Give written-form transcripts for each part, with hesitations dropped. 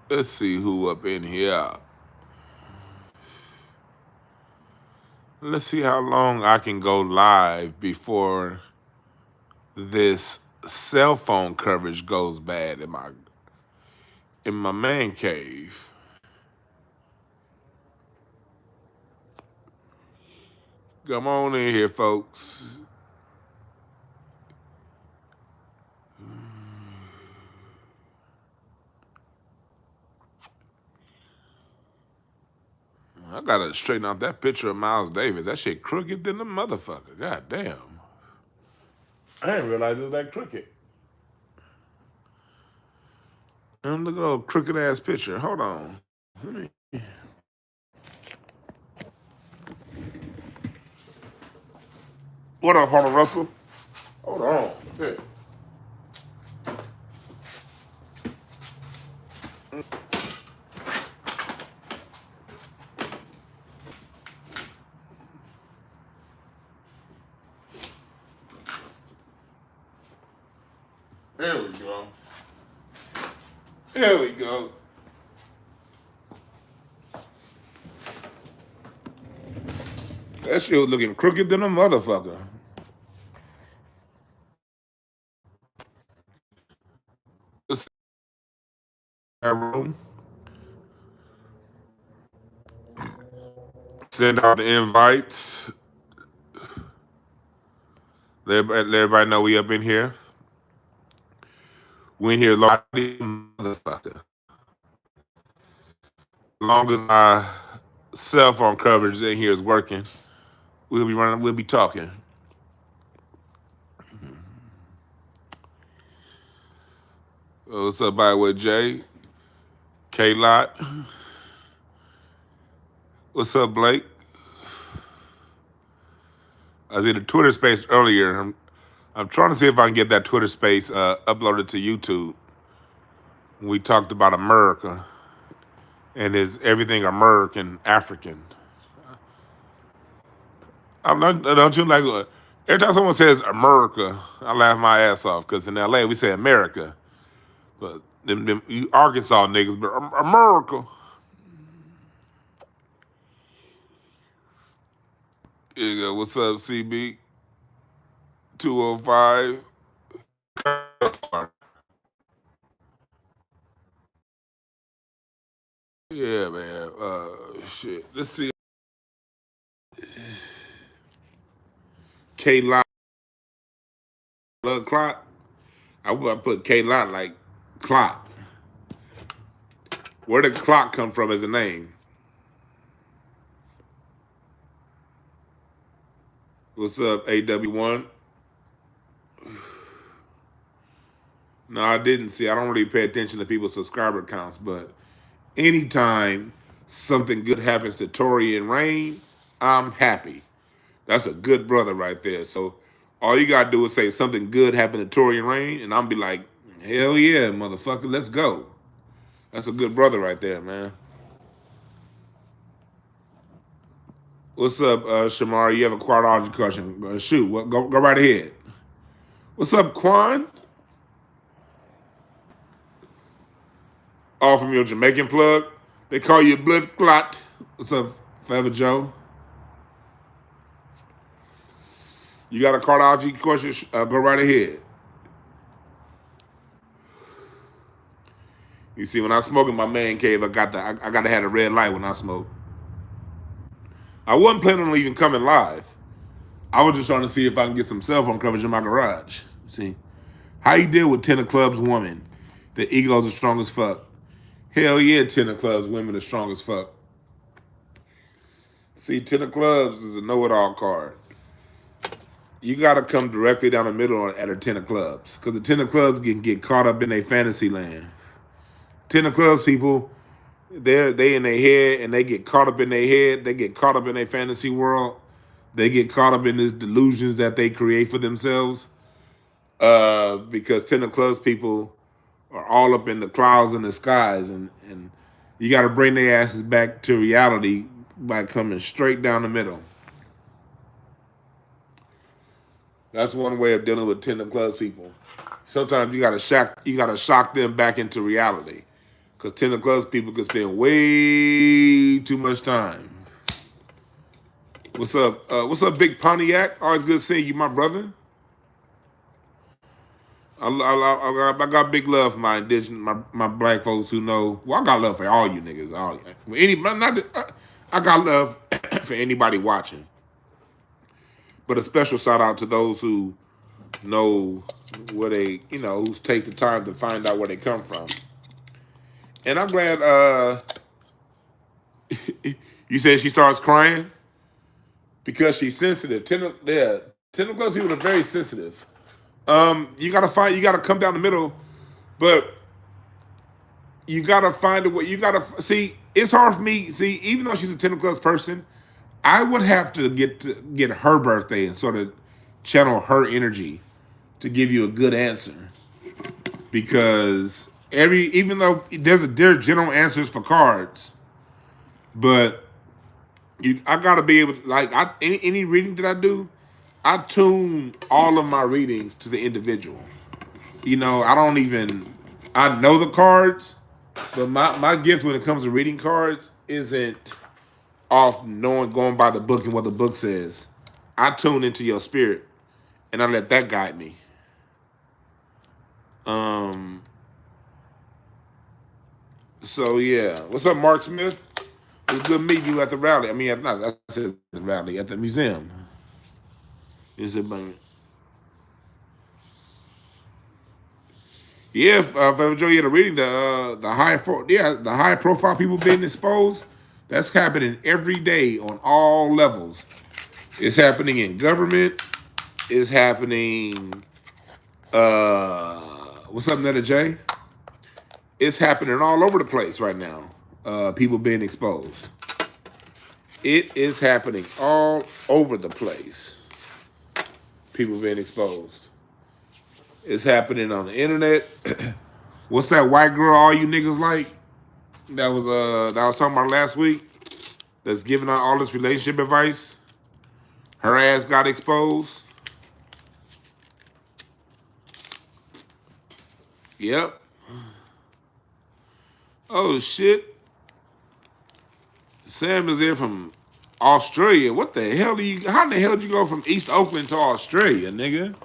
Let's see who up in here. Let's see how long I can go live before this cell phone coverage goes bad in my man cave. Come on in here, folks. I gotta straighten out that picture of Miles Davis. That shit crooked than the motherfucker. God damn. I didn't realize it was that crooked. And look at that crooked ass picture. Hold on. Let me. What up, Hunter Russell? Hold on. Shit. There we go. There we go. That shit was looking crooked than a motherfucker. Room. Send out the invites. Let everybody know we up in here. We in here long motherfucker. As long as my cell phone coverage in here is working, we'll be talking. What's up, by the way, Jay? K-Lot. What's up, Blake? I did a Twitter space earlier. I'm trying to see if I can get that Twitter space uploaded to YouTube. We talked about America and is everything American, African. Don't you like, every time someone says America, I laugh my ass off because in LA we say America. But them you Arkansas niggas, but America. Here you go. What's up, CB? 205. Yeah, man. Shit. Let's see. K-Lot. Blood clot. I would put K-Lot like clot. Where did clot come from as a name? What's up, AW1? No, I didn't see. I don't really pay attention to people's subscriber counts, but anytime something good happens to Tori and Rain, I'm happy. That's a good brother right there. So all you gotta do is say something good happened to Tori and Rain, and I'll be like, hell yeah, motherfucker, let's go. That's a good brother right there, man. What's up, Shamar? You have a quadrology question? Shoot, go right ahead. What's up, Quan? All from your Jamaican plug. They call you Blood Clot. What's up, Feather Joe? You got a cardiology question? Go right ahead. You see, when I smoke in my man cave, I gotta have a red light when I smoke. I wasn't planning on even coming live. I was just trying to see if I can get some cell phone coverage in my garage. See, how you deal with 10 of clubs woman? The egos are strong as fuck. Hell yeah, 10 of clubs women are strong as fuck. See, 10 of clubs is a know-it-all card. You gotta come directly down the middle at a 10 of clubs, because the 10 of clubs can get caught up in a fantasy land. 10 of clubs people, they in their head and they get caught up in their head. They get caught up in their fantasy world. They get caught up in these delusions that they create for themselves. Because 10 of clubs people are all up in the clouds and the skies, and you got to bring their asses back to reality by coming straight down the middle. That's one way of dealing with 10 of clubs people. Sometimes you gotta shock them back into reality. Because 10 of clubs people could spend way too much time. What's up? What's up, Big Pontiac? Always good seeing you, my brother. I got big love for my indigenous, my black folks who know. Well, I got love for all you niggas. I got love for anybody watching. But a special shout out to those who know where they, who take the time to find out where they come from. And I'm glad you said she starts crying because she's sensitive. 10 of clubs people are very sensitive. You gotta come down the middle, but you gotta find a way. You gotta see. It's hard for me. See, even though she's a 10 of clubs person, I would have to get her birthday and sort of channel her energy to give you a good answer. Because even though there are general answers for cards, but I gotta be able to any reading that I do, I tune all of my readings to the individual. I know the cards, but my gift when it comes to reading cards isn't off going by the book and what the book says. I tune into your spirit and I let that guide me. So yeah. What's up, Mark Smith? It was good meeting you at the rally. I said the rally, at the museum. Is it bang? Yeah, if I enjoy you reading the high profile people being exposed, that's happening every day on all levels. It's happening in government. It's happening. What's up, Netta J? It's happening all over the place right now. People being exposed. It is happening all over the place. People being exposed. It's happening on the internet. What's that white girl all you niggas like? That I was talking about last week. That's giving out all this relationship advice. Her ass got exposed. Yep. Oh shit. Sam is here from Australia. What the hell how the hell did you go from East Oakland to Australia, nigga?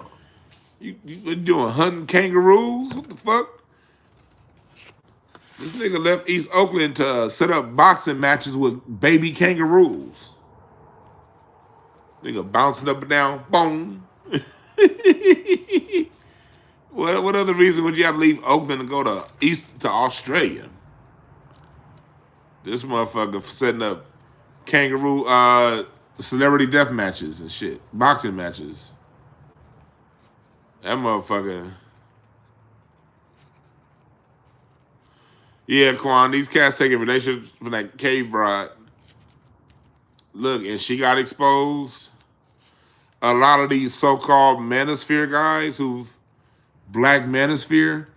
You doing hunting kangaroos? What the fuck? This nigga left East Oakland to set up boxing matches with baby kangaroos. Nigga bouncing up and down. Boom. What other reason would you have to leave Oakland to go to Australia? This motherfucker setting up kangaroo celebrity death matches and shit. Boxing matches. That motherfucker. Yeah, Quan, these cats taking relationships from that cave bride. Look, and she got exposed. A lot of these so-called manosphere guys black manosphere,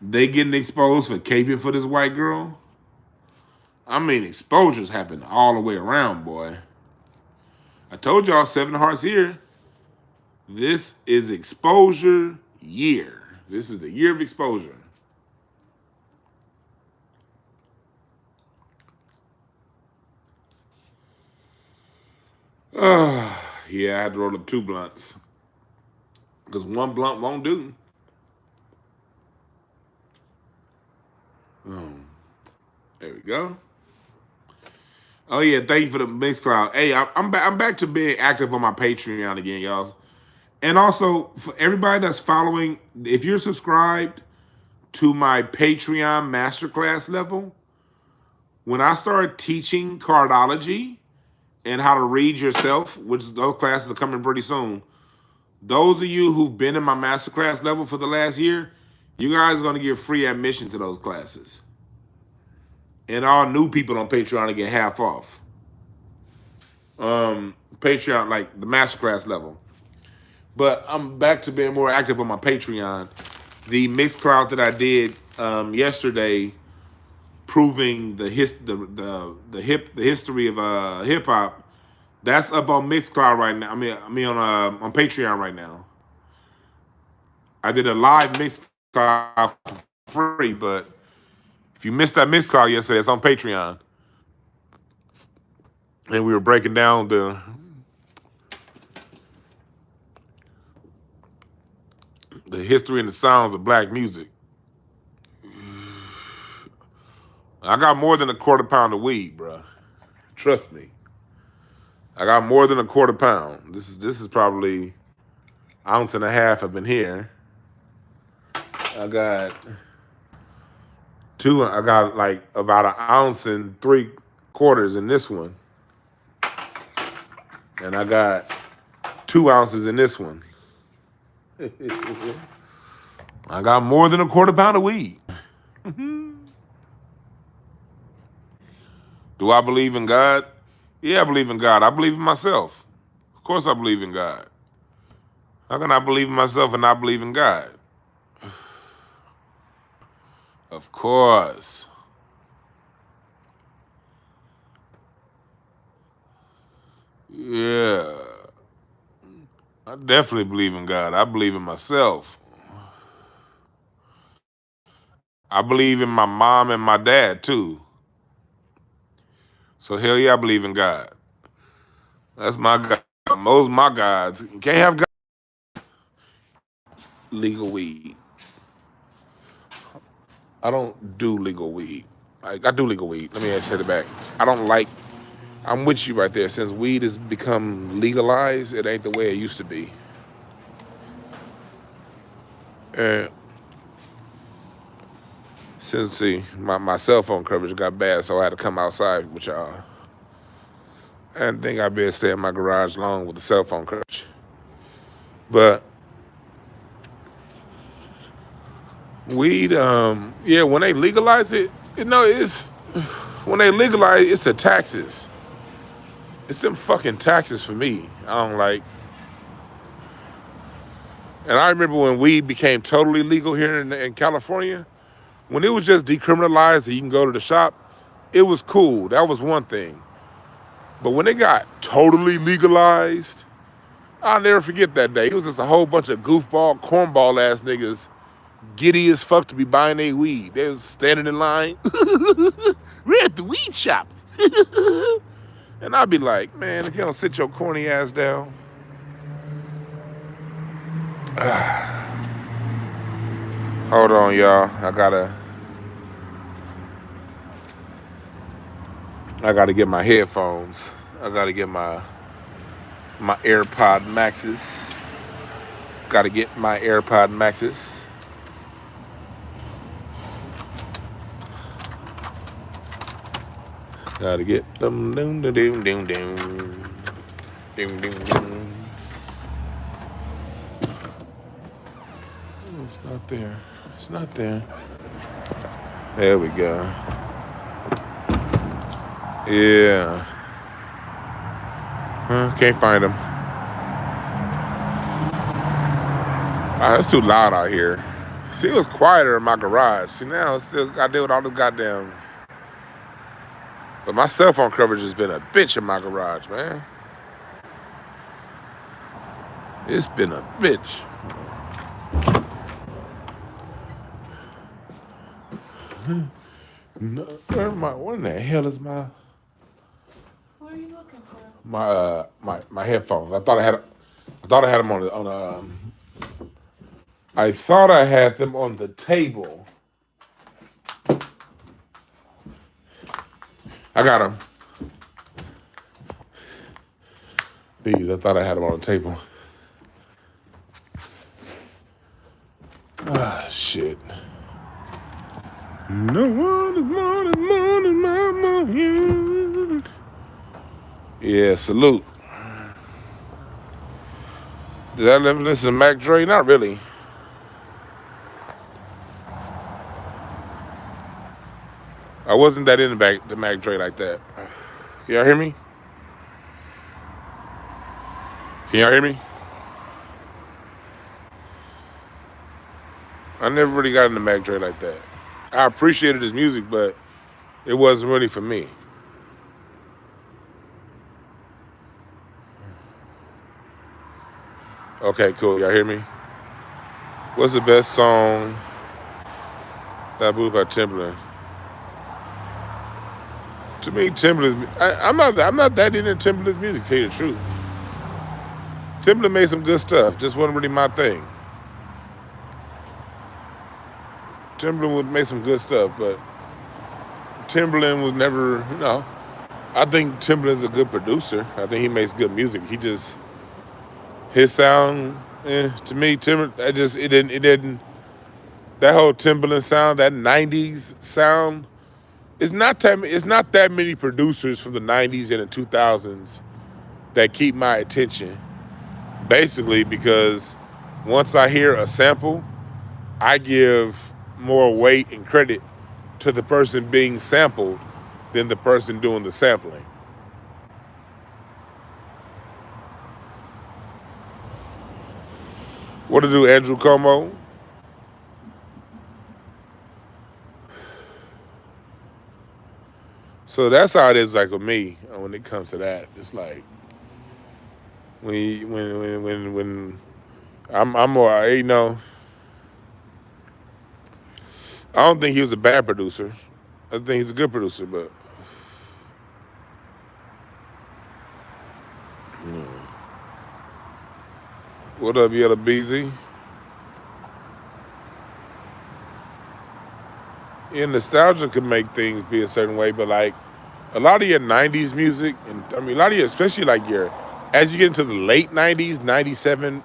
they getting exposed for caping for this white girl. Exposures happen all the way around, boy. I told y'all 7 Hearts here. This is exposure year. This is the year of exposure. Yeah, I had to roll up 2 blunts. Because 1 blunt won't do. There we go. Oh yeah, thank you for the Mixcloud. Hey, I'm back to being active on my Patreon again, y'all. And also for everybody that's following, if you're subscribed to my Patreon masterclass level, when I start teaching cardology and how to read yourself, which those classes are coming pretty soon. Those of you who've been in my masterclass level for the last year, you guys are going to get free admission to those classes. And all new people on Patreon to get half off. Patreon, like the masterclass level. But I'm back to being more active on my Patreon. The Mixcloud that I did yesterday, proving the history of hip hop, that's up on Mixcloud right now. On Patreon right now. I did a live Mixcloud for free, but If you missed that mix call yesterday, it's on Patreon. And we were breaking down the history and the sounds of black music. I got more than a quarter pound of weed, bro. Trust me. I got more than a quarter pound. This is probably an ounce and a half up in here. I got like about an ounce and 3/4 in this one. And I got 2 ounces in this one. I got more than a quarter pound of weed. Do I believe in God? Yeah, I believe in God. I believe in myself. Of course I believe in God. How can I believe in myself and not believe in God? Of course. Yeah. I definitely believe in God. I believe in myself. I believe in my mom and my dad, too. So hell yeah, I believe in God. That's my God. Most of my gods. You can't have God. Legal weed. I don't do legal weed. I do legal weed. Let me say it back. I don't like. I'm with you right there. Since weed has become legalized, it ain't the way it used to be. And since my cell phone coverage got bad, so I had to come outside with y'all. I didn't think I'd be able to stay in my garage long with the cell phone coverage. But weed, yeah, when they legalize it, when they legalize it, it's the taxes. It's them fucking taxes for me. I don't like. And I remember when weed became totally legal here in California, when it was just decriminalized and you can go to the shop, it was cool. That was one thing. But when it got totally legalized, I'll never forget that day. It was just a whole bunch of goofball, cornball ass niggas, giddy as fuck to be buying their weed. They was standing in line. We're at the weed shop. And I'd be like, man, if you don't sit your corny ass down. Hold on, y'all. I gotta get my headphones. I gotta get my AirPod Maxes. Gotta get my AirPod Maxes. Gotta get them. Doom, doom, doom, doom, doom. Doom, doom, doom. Oh, it's not there. It's not there. There we go. Yeah. Can't find them. It's too loud out here. See, it was quieter in my garage. See, now it's still got to deal with all the goddamn. But my cell phone coverage has been a bitch in my garage, man. It's been a bitch. No, where in the hell is my? What are you looking for? My headphones. I thought I had them I thought I had them on the table. I got them. These, I thought I had them on the table. Ah, shit. No one is morning, my morning. Yeah, salute. Did I ever listen to Mac Dre? Not really. I wasn't that into the Mac Dre like that. Can y'all hear me? Can y'all hear me? I never really got into Mac Dre like that. I appreciated his music, but it wasn't really for me. Okay, cool. Y'all hear me? What's the best song? That Boo by Timbaland. To me, Timbaland. I'm not that into Timbaland's music. To tell you the truth, Timbaland made some good stuff. Just wasn't really my thing. Timbaland would make some good stuff, but Timbaland was never. I think Timbaland's a good producer. I think he makes good music. His sound. To me, Timbaland. It didn't. That whole Timbaland sound, that '90s sound. It's not that many producers from the '90s and the 2000s that keep my attention. Basically, because once I hear a sample, I give more weight and credit to the person being sampled than the person doing the sampling. What to do, Andrew Como? So that's how it is, like, with me when it comes to that. It's like when I'm more, I don't think he was a bad producer. I think he's a good producer, but what up, Yellow BZ? Yeah, nostalgia could make things be a certain way, but like a lot of your '90s music, and I mean a lot of your, especially like as you get into the late '90s, '97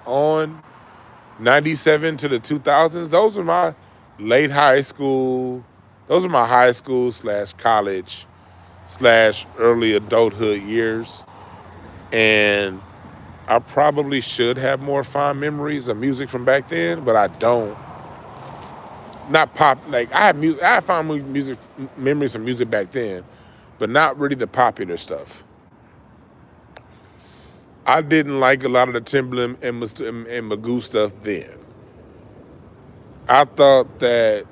to the 2000s, those are my late high school. Those are my high school / college / early adulthood years, and I probably should have more fond memories of music from back then, but I don't. Not pop, like I have fond memories of music back then, but not really the popular stuff. I didn't like a lot of the Timbaland and Magoo stuff then. I thought that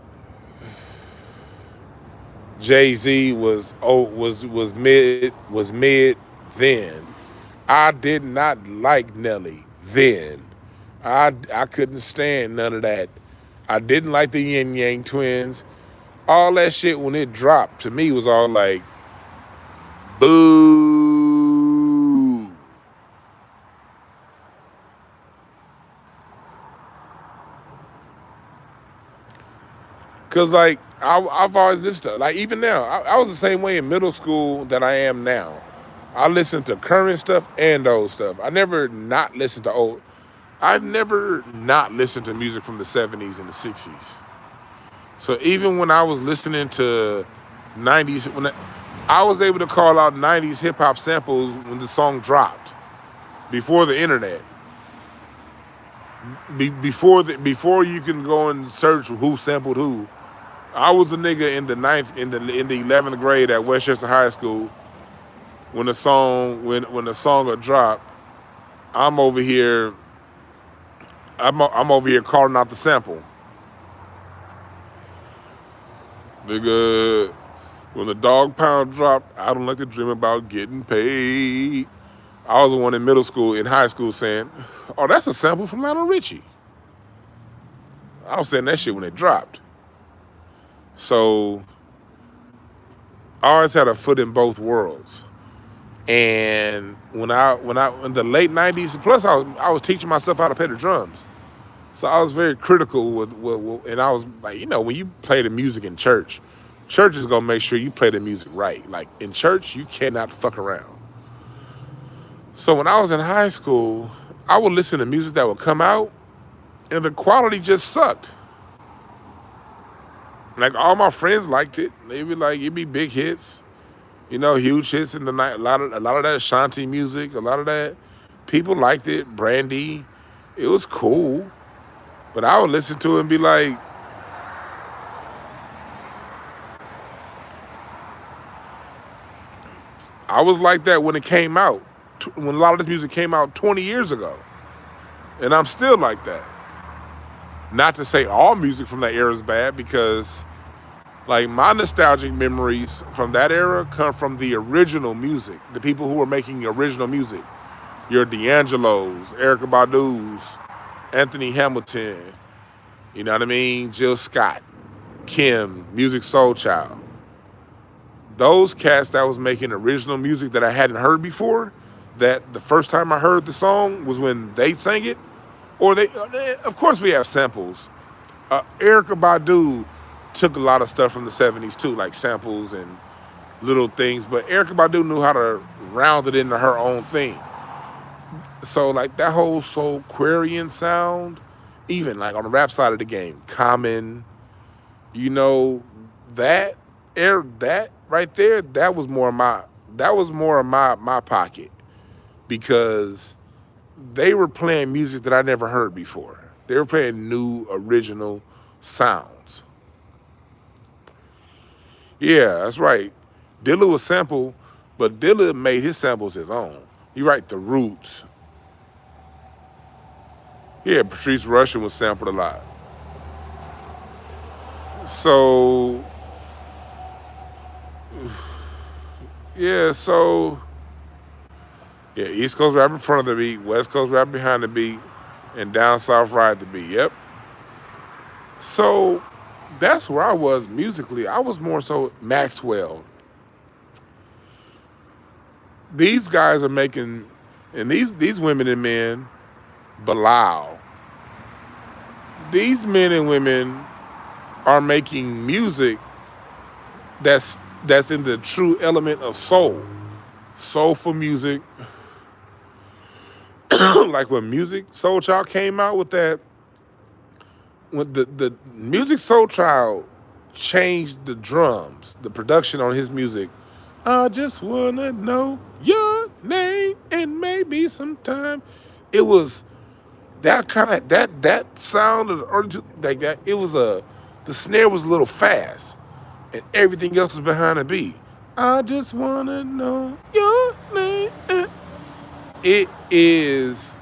Jay-Z was mid then. I did not like Nelly then. I couldn't stand none of that. I didn't like the Yin Yang Twins. All that shit, when it dropped, to me was all like, boo. Cause like I've always listened to, like, even now, I was the same way in middle school that I am now. I listened to current stuff and old stuff. I've never not listened to music from the 70s and the 60s. So even when I was listening to 90s, when I was able to call out 90s hip hop samples when the song dropped, before the internet, before you can go and search who sampled who. I was a nigga in the 11th grade at Westchester High School. When the song would drop, I'm over here calling out the sample. Nigga, when the Dog Pound dropped, I don't like to dream about getting paid. I was the one in high school saying, oh, that's a sample from Lionel Richie. I was saying that shit when it dropped. So I always had a foot in both worlds. And when in the late 90s, plus I was teaching myself how to play the drums. So I was very critical with and I was like, when you play the music in church is gonna make sure you play the music right. Like in church, you cannot fuck around. So when I was in high school, I would listen to music that would come out, and the quality just sucked. Like all my friends liked it. They be like, it'd be big hits, huge hits in the night. A lot of that Ashanti music, a lot of that. People liked it. Brandy, it was cool. But I would listen to it and be like, I was like that when it came out, when a lot of this music came out 20 years ago. And I'm still like that. Not to say all music from that era is bad, because like my nostalgic memories from that era come from the original music, the people who were making the original music. Your D'Angelo's, Erykah Badu's, Anthony Hamilton, you know what I mean? Jill Scott, Kim, Music Soul Child. those cats that was making original music that I hadn't heard before, that the first time I heard the song was when they sang it, or of course we have samples. Erykah Badu took a lot of stuff from the 70s too, like samples and little things, but Erykah Badu knew how to round it into her own thing. So like that whole Soulquarian sound, even like on the rap side of the game, Common, you know, that right there, that was more of my pocket, because they were playing music that I never heard before. They were playing new original sounds. Yeah, that's right. Dilla was sampled, but Dilla made his samples his own. You right, the Roots. Yeah, Patrice Rushen was sampled a lot. So, yeah, East Coast rap in front of the beat, West Coast rap behind the beat, and down South ride the beat. Yep. So that's where I was musically. I was more so Maxwell. These guys are making, and these women and men, Bilal. These men and women are making music that's in the true element of soul. Soulful music. Like when Music Soul Child came out with that, when the Music Soul Child changed the drums, the production on his music. I just wanna know your name and maybe sometime. It was that kind of that sound of the early like that. It was the snare was a little fast, and everything else was behind the beat. I just wanna know your name. It is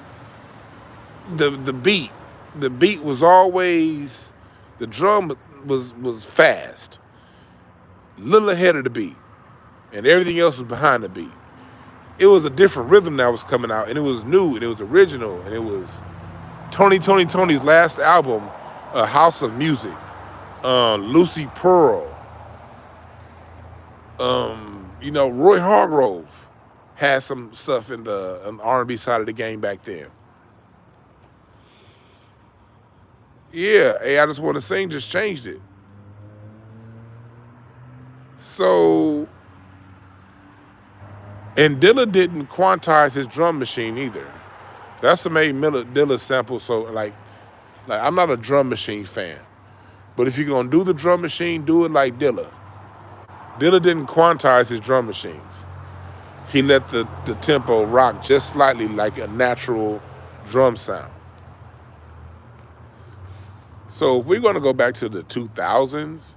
the beat. The beat was always, the drum was fast, a little ahead of the beat, and everything else was behind the beat. It was a different rhythm that was coming out, and it was new, and it was original, and it was Tony's last album, House of Music, Lucy Pearl, Roy Hargrove had some stuff in the R&B side of the game back then. Yeah, Hey, I Just Want to Sing just changed it. So, and Dilla didn't quantize his drum machine either. That's what made Dilla sample. So like I'm not a drum machine fan, but if you're gonna do the drum machine, do it like Dilla. Dilla didn't quantize his drum machines. He let the tempo rock just slightly like a natural drum sound. So if we're gonna go back to the 2000s,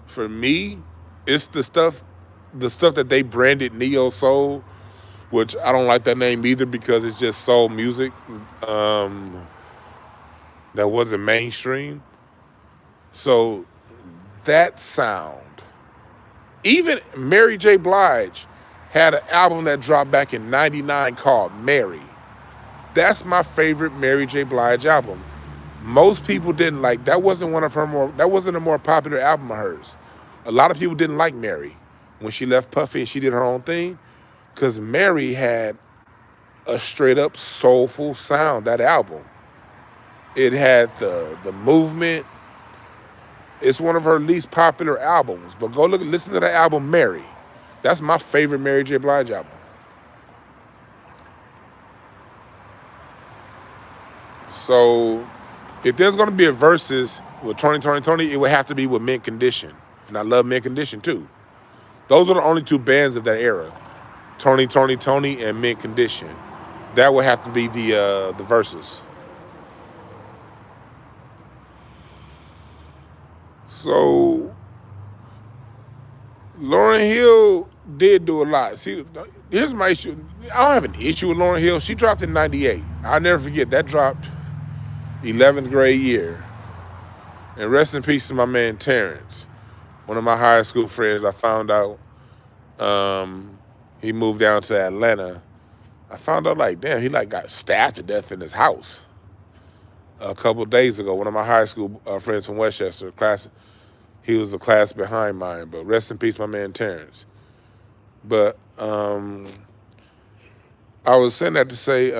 for me, it's the stuff that they branded neo soul, which I don't like that name either because it's just soul music that wasn't mainstream. So that sound, even Mary J. Blige had an album that dropped back in '99 called Mary. That's my favorite Mary J. Blige album. Most people didn't like, that wasn't a more popular album of hers. A lot of people didn't like Mary when she left Puffy and she did her own thing, because Mary had a straight up soulful sound, that album. It had the movement. It's one of her least popular albums, but go listen to the album Mary. That's my favorite Mary J. Blige album. So if there's going to be a versus with Tony, it would have to be with Mint Condition. And I love Mint Condition too. Those are the only two bands of that era. Tony, and Mint Condition. That would have to be the verses. So Lauryn Hill did do a lot. See, here's my issue. I don't have an issue with Lauryn Hill. She dropped in '98. I'll never forget, that dropped 11th grade year. And rest in peace to my man Terrence, one of my high school friends. I found out he moved down to Atlanta. I found out damn, he got stabbed to death in his house a couple of days ago. One of my high school friends from Westchester, class, He was a class behind mine, but rest in peace, my man Terrence. But I was saying that to say,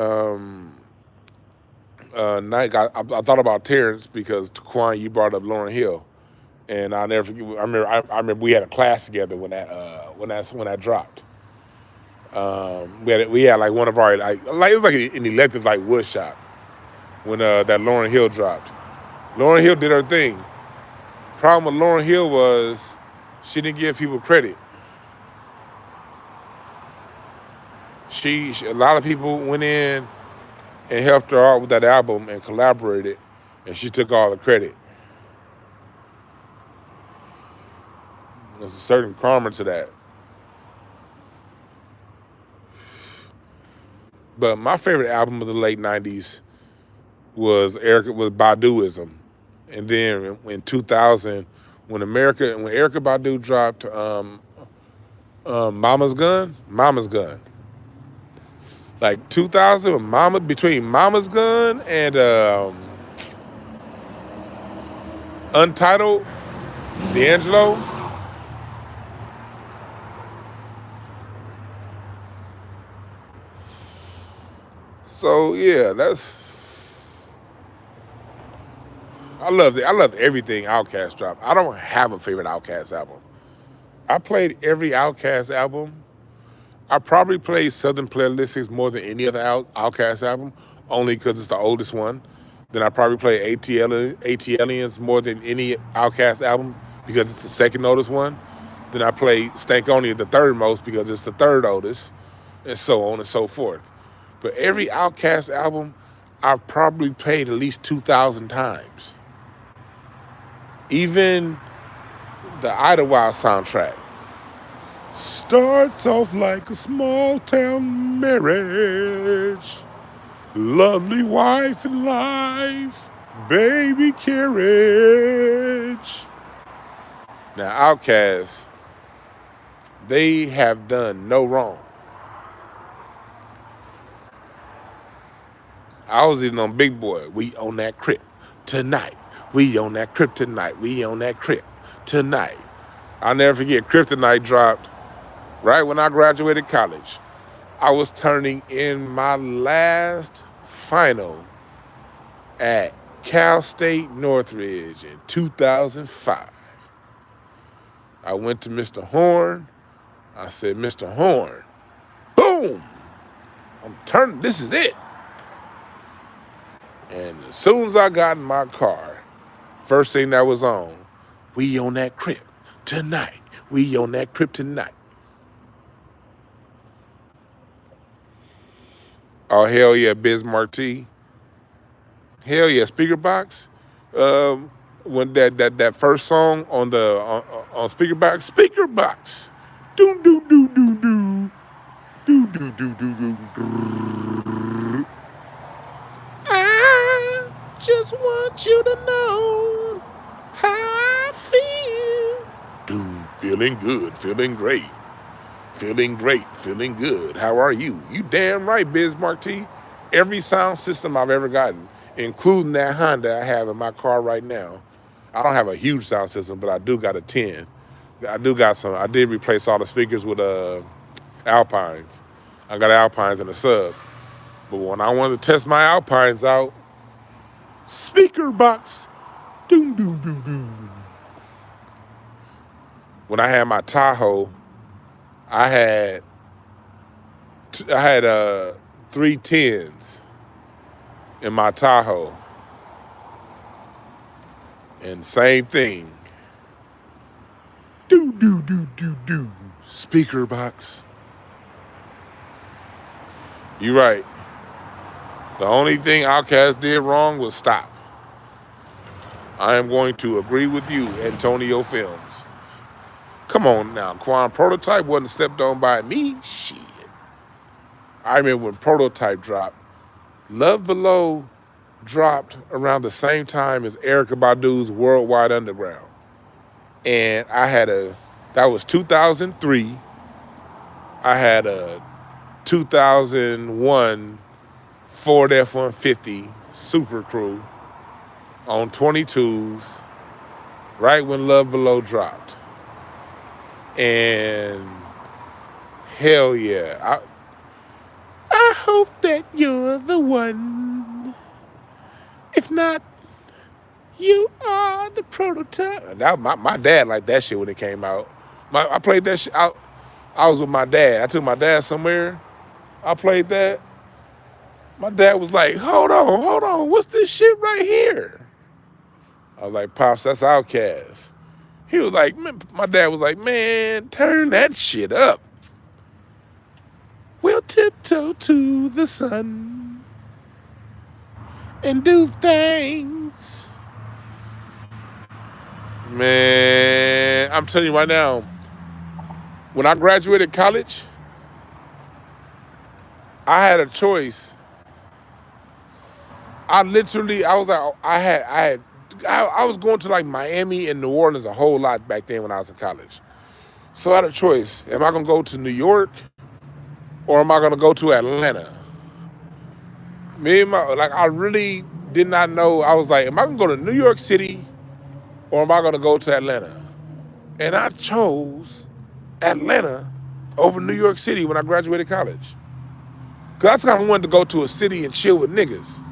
Nike. I thought about Terrence because Taquan, you brought up Lauryn Hill, and I'll never forget. I remember we had a class together when that dropped. We had like one of our like it was like an elective like wood shop when that Lauryn Hill dropped. Lauryn Hill did her thing. Problem with Lauryn Hill was she didn't give people credit. A lot of people went in and helped her out with that album and collaborated, and she took all the credit. There's a certain karma to that. But my favorite album of the late 90s was Baduism. And then in 2000, when Erykah Badu dropped Mama's Gun. Like 2000, between Mama's Gun and Untitled, D'Angelo. So yeah, I love everything Outkast dropped. I don't have a favorite Outkast album. I played every Outkast album. I probably played Southern Playlistics more than any other Outkast album, only because it's the oldest one. Then I probably play ATLiens more than any Outkast album because it's the second oldest one. Then I play Stankonia the third most because it's the third oldest, and so on and so forth. But every Outkast album, I've probably played at least 2,000 times. Even the Idlewild soundtrack starts off like a small town marriage, lovely wife and life, baby carriage. Now, Outkast, they have done no wrong. I was even on Big Boy. We on that crib tonight. We on that crib tonight. We on that crib tonight. I'll never forget, Kryptonite dropped right when I graduated college. I was turning in my last final at Cal State Northridge in 2005. I went to Mr. Horn. I said, Mr. Horn, boom! This is it. And as soon as I got in my car, first thing that was on, we on that crib tonight. We on that crib tonight. Oh, hell yeah, Biz Markie. Hell yeah, Speaker Box. When that first song on Speaker Box. Do do do do do. Do do do do do. I just want you to know how I feel. Dude, feeling good, feeling great. Feeling great, feeling good. How are you? You damn right, Biz Markie. Every sound system I've ever gotten, including that Honda I have in my car right now. I don't have a huge sound system, but I do got a 10. I did replace all the speakers with Alpines. I got Alpines in a sub. But when I wanted to test my Alpines out, Speaker Box. Doom, doom, doom, doom. When I had my Tahoe, I had 3 10s in my Tahoe. And same thing. Do, do, do, do, do. Speaker Box. You're right. The only thing Outkast did wrong was stop. I am going to agree with you, Antonio Films. Come on now, Quan. Prototype wasn't stepped on by me. Shit. I remember when Prototype dropped. Love Below dropped around the same time as Erykah Badu's Worldwide Underground. And that was 2003. I had a 2001 Ford F-150 Super Crew on 22s. right when Love Below dropped. And hell yeah. I hope that you're the one. If not, you are the prototype. And that, my dad liked that shit when it came out. I played that shit. I was with my dad. I took my dad somewhere. I played that. My dad was like, hold on. What's this shit right here? I was like, Pops, that's Outkast. He was like, my dad was like, man, turn that shit up. We'll tiptoe to the sun and do things. Man, I'm telling you right now, when I graduated college, I had a choice. I was going to like Miami and New Orleans a whole lot back then when I was in college. So I had a choice. Am I gonna go to New York or am I gonna go to Atlanta? I really did not know. I was like, am I gonna go to New York City or am I gonna go to Atlanta? And I chose Atlanta over New York City when I graduated college. Cause I kind of wanted to go to a city and chill with niggas.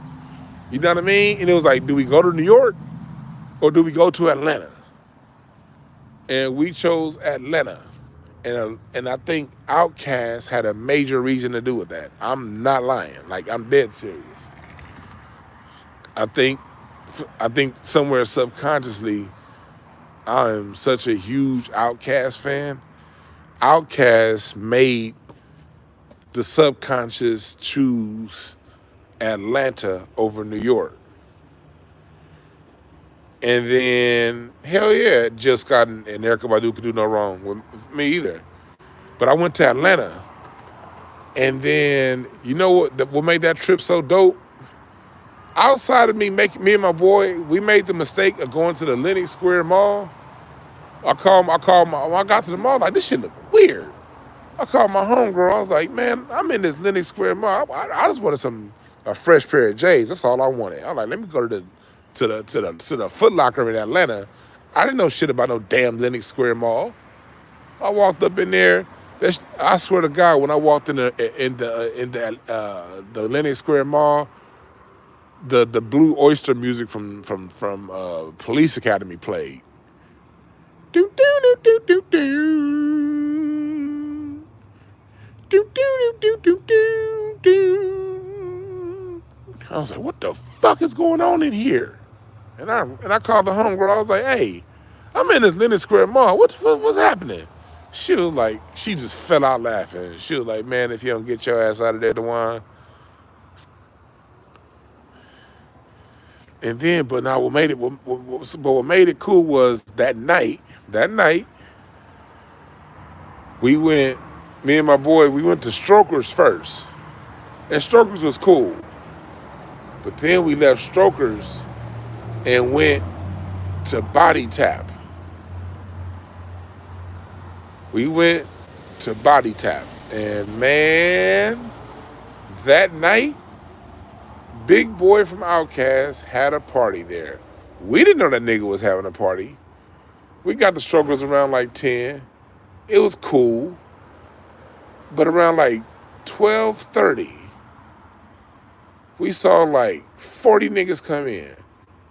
You know what I mean? And it was like, do we go to New York or do we go to Atlanta? And we chose Atlanta. And I think Outkast had a major reason to do with that. I'm not lying. Like, I'm dead serious. I think somewhere subconsciously, I am such a huge Outkast fan. Outkast made the subconscious choose Atlanta over New York. And then, hell yeah, Jill Scott and Erykah Badu could do no wrong with me either. But I went to Atlanta. And then, you know what made that trip so dope? Outside of me and my boy, we made the mistake of going to the Lenox Square Mall. When I got to the mall, like, this shit look weird. I called my homegirl. I was like, man, I'm in this Lenox Square Mall. I just wanted a fresh pair of J's. That's all I wanted. I was like, let me go to the Foot Locker in Atlanta. I didn't know shit about no damn Lenox Square Mall. I walked up in there. I swear to God, when I walked in the Lenox Square Mall, the Blue Oyster music from Police Academy played. Do do do do do do. Do do do do do do. I was like, what the fuck is going on in here? And I called the homegirl. I was like, hey, I'm in this Lenox Square Mall. What's happening? She was like, she just fell out laughing. She was like, man, if you don't get your ass out of there, Dwan. And then, but now what made it cool was that night, me and my boy, we went to Strokers first. And Strokers was cool. But then we left Strokers and went to Body Tap. We went to Body Tap. And man, that night, Big Boy from Outkast had a party there. We didn't know that nigga was having a party. We got the Strokers around like 10. It was cool. But around like 12:30, we saw like 40 niggas come in.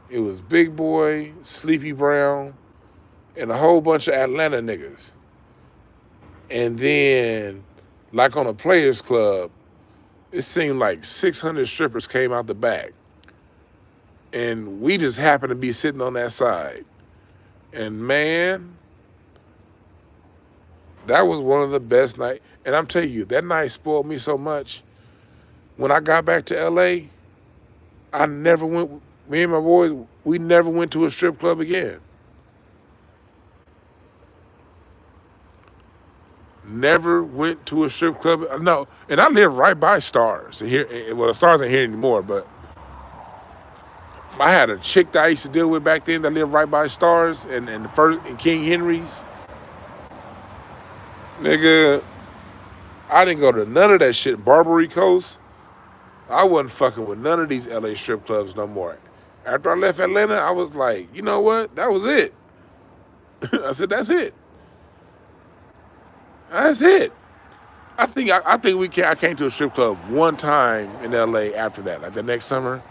It was Big Boy, Sleepy Brown, and a whole bunch of Atlanta niggas. And then, like on a Players Club, it seemed like 600 strippers came out the back. And we just happened to be sitting on that side. And man, that was one of the best nights. And I'm telling you, that night spoiled me so much. When I got back to LA, me and my boys, we never went to a strip club again. Never went to a strip club. No, and I live right by Stars. Well, Stars ain't here anymore, but I had a chick that I used to deal with back then that lived right by Stars and King Henry's. Nigga, I didn't go to none of that shit. Barbary Coast, I wasn't fucking with none of these LA strip clubs no more. After I left Atlanta, I was like, you know what? That was it. I said, that's it. That's it. I came to a strip club one time in LA after that. Like the next summer,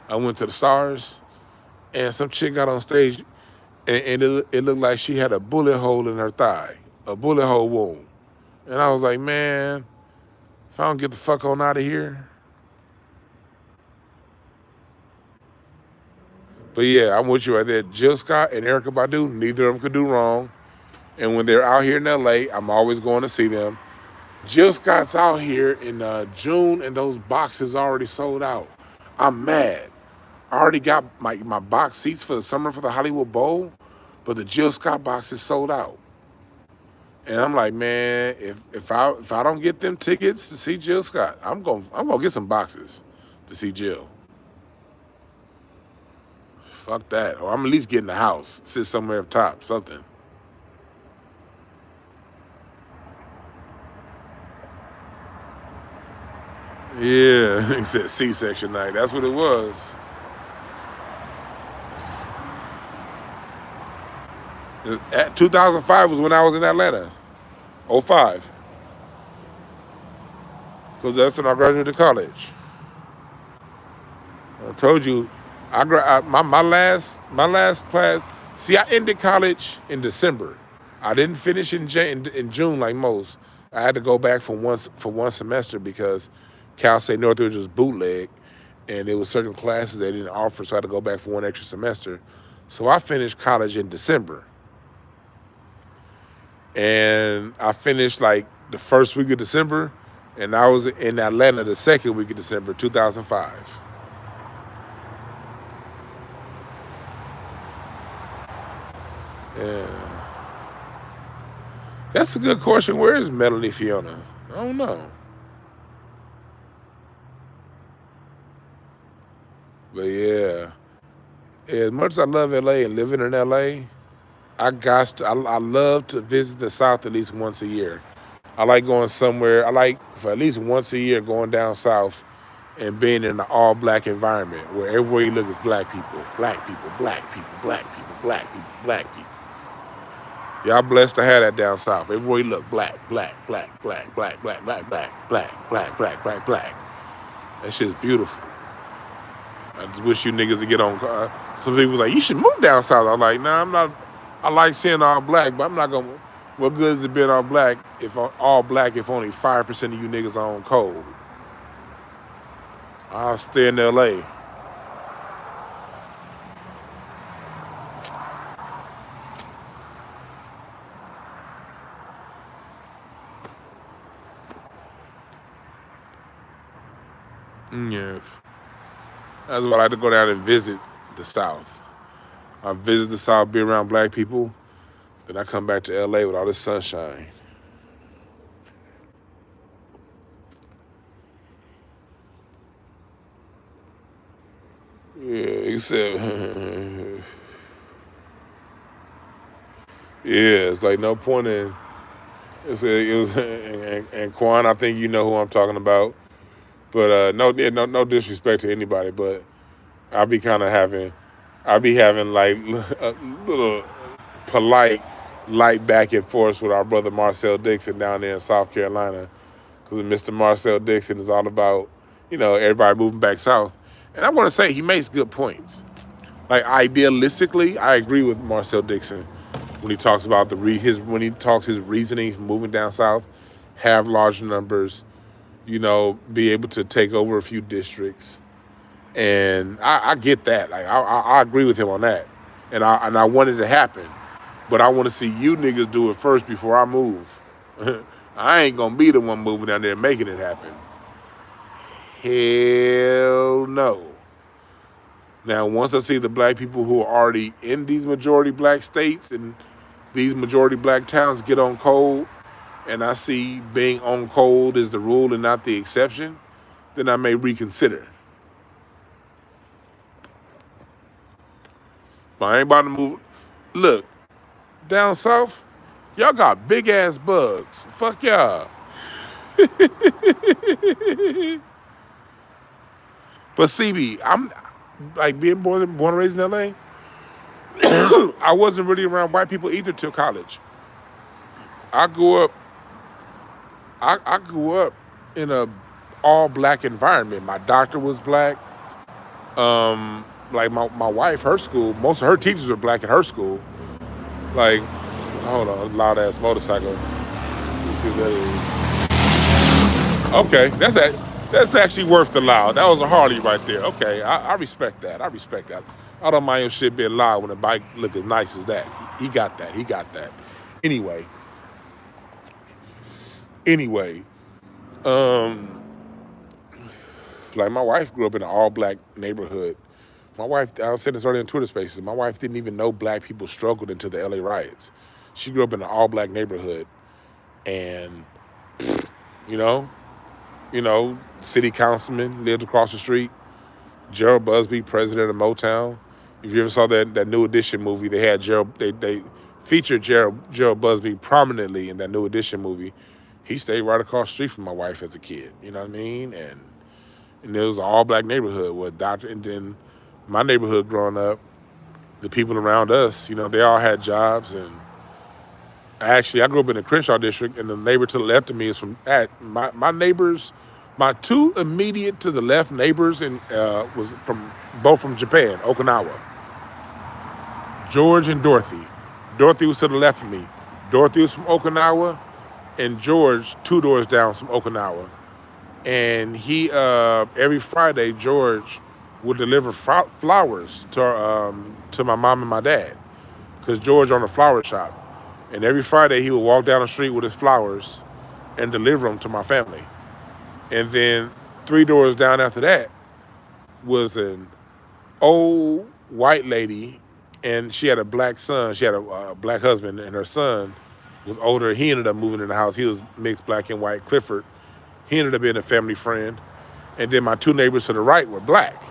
I went to the Stars, and some chick got on stage, and it looked like she had a bullet hole in her thigh, a bullet hole wound. And I was like, man, if I don't get the fuck on out of here. But yeah, I'm with you right there. Jill Scott and Erykah Badu, neither of them could do wrong. And when they're out here in LA, I'm always going to see them. Jill Scott's out here in June, and those boxes already sold out. I'm mad. I already got my box seats for the summer for the Hollywood Bowl, but the Jill Scott box is sold out. And I'm like, man, if I don't get them tickets to see Jill Scott, I'm gonna get some boxes to see Jill. Fuck that. Or I'm at least get in the house, sit somewhere up top, something. Yeah, he said C-section night. That's what it was. At 2005 was when I was in Atlanta. 05. Because that's when I graduated college. I told you, my last class. See, I ended college in December. I didn't finish in June like most. I had to go back for one semester because Cal State Northridge was bootleg, and there was certain classes they didn't offer, so I had to go back for one extra semester. So I finished college in December, and I finished like the first week of December, and I was in Atlanta the second week of December, 2005. Yeah. That's a good question. Where is Melanie Fiona? I don't know. But yeah. As much as I love LA and living in LA, I love to visit the South at least once a year. I like going somewhere. I like for at least once a year going down South and being in an all-black environment where everywhere you look is black people, black people, black people, black people, black people, black people. Y'all blessed to have that down South. Everywhere you look, black, black, black, black, black, black, black, black, black, black, black, black, black. That shit's beautiful. I just wish you niggas would get on. Some people like, you should move down South. I'm like, nah, I'm not. I like seeing all black, but I'm not gonna. What good is it being all black if only 5% of you niggas are on code? I'll stay in LA. Yeah. That's why I like to go down and visit the South. I visit the South, be around black people, then I come back to LA with all this sunshine. Yeah, except, yeah, it's like no point in. And Quan, I think you know who I'm talking about. But no disrespect to anybody, but I'll be having like a little polite, light back and forth with our brother Marcel Dixon down there in South Carolina, because Mr. Marcel Dixon is all about, everybody moving back south. And I want to say he makes good points. Like idealistically, I agree with Marcel Dixon when he talks about his reasoning for moving down south, have large numbers, be able to take over a few districts. And I get that. Like I agree with him on that. And I want it to happen. But I want to see you niggas do it first before I move. I ain't gonna be the one moving down there and making it happen. Hell no. Now, once I see the black people who are already in these majority black states and these majority black towns get on code, and I see being on code is the rule and not the exception, then I may reconsider. But I ain't about to move. Look, down south, y'all got big ass bugs. Fuck y'all. But CB, I'm like being born and raised in LA. I wasn't really around white people either till college. I grew up. I grew up in a all black environment. My doctor was black. Like my wife, her school, most of her teachers were black at her school. Like, hold on, loud ass motorcycle. Let's see what that is. Okay, that's actually worth the loud. That was a Harley right there. Okay, I respect that. I respect that. I don't mind your shit being loud when the bike look as nice as that. He got that. He got that. Anyway, anyway, um, like my wife grew up in an all black neighborhood. My wife, I was saying this earlier in Twitter Spaces. My wife didn't even know black people struggled until the LA riots. She grew up in an all black neighborhood, and you know, city councilman lived across the street. Gerald Busby, president of Motown. If you ever saw that New Edition movie, they had they featured Gerald Busby prominently in that New Edition movie. He stayed right across the street from my wife as a kid. You know what I mean? And it was an all black neighborhood with doctor. And then my neighborhood growing up, the people around us, they all had jobs. And actually, I grew up in the Crenshaw district, and the neighbor to the left of me is from my neighbors. My two immediate to the left neighbors was both from Japan, Okinawa. George and Dorothy. Dorothy was to the left of me. Dorothy was from Okinawa, and George 2 doors down from Okinawa. And he every Friday, George would deliver flowers to my mom and my dad, because George owned a flower shop. And every Friday he would walk down the street with his flowers and deliver them to my family. And then 3 doors down after that was an old white lady, and she had a black son. She had a black husband, and her son was older. He ended up moving in the house. He was mixed black and white, Clifford. He ended up being a family friend. And then my 2 neighbors to the right were black.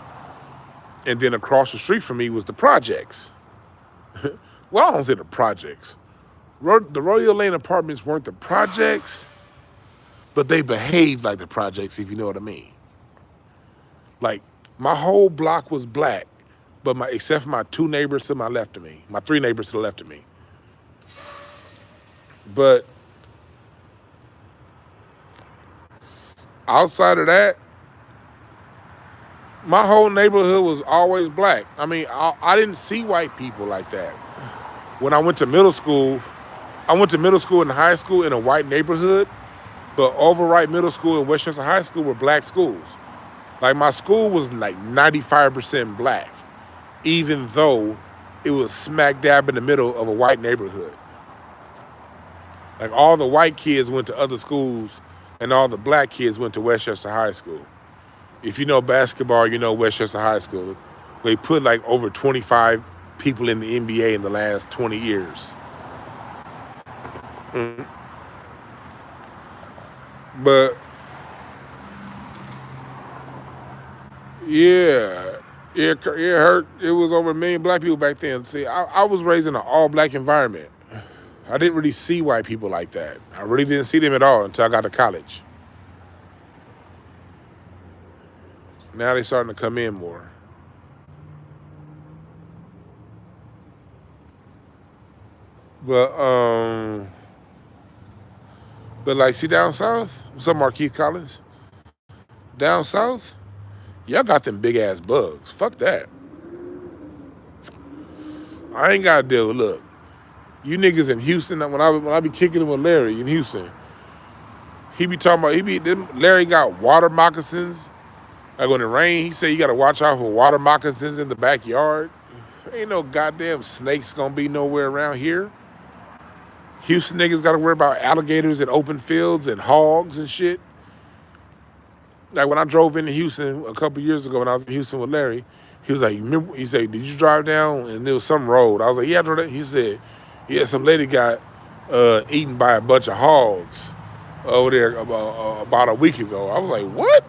And then across the street from me was the projects. Well, I don't say the projects. The Rodeo Lane apartments weren't the projects, but they behaved like the projects, if you know what I mean. Like, my whole block was black, but except for my 2 neighbors to my left of me, my 3 neighbors to the left of me. But outside of that, my whole neighborhood was always black. I mean, I didn't see white people like that. When I went to middle school and high school in a white neighborhood, but Overwright Middle School and Westchester High School were black schools. Like, my school was like 95% black, even though it was smack dab in the middle of a white neighborhood. Like, all the white kids went to other schools, and all the black kids went to Westchester High School. If you know basketball, you know Westchester High School. They put like over 25 people in the NBA in the last 20 years. Mm-hmm. But yeah, it hurt. It was over 1 million black people back then. See, I was raised in an all black environment. I didn't really see white people like that. I really didn't see them at all until I got to college. Now they're starting to come in more. But like, see, down south, what's up, Markeith Collins? Down south, y'all got them big ass bugs. Fuck that. I ain't gotta deal with, look, you niggas in Houston, when I be kicking it with Larry in Houston, he be talking about, Larry got water moccasins. Like, when it rain, he said you gotta watch out for water moccasins in the backyard. Ain't no goddamn snakes gonna be nowhere around here. Houston niggas gotta worry about alligators in open fields and hogs and shit. Like, when I drove into Houston a couple years ago when I was in Houston with Larry, he was like, he said, did you drive down? And there was some road. I was like, yeah, I drove that. He said, yeah, some lady got eaten by a bunch of hogs over there about a week ago. I was like, what?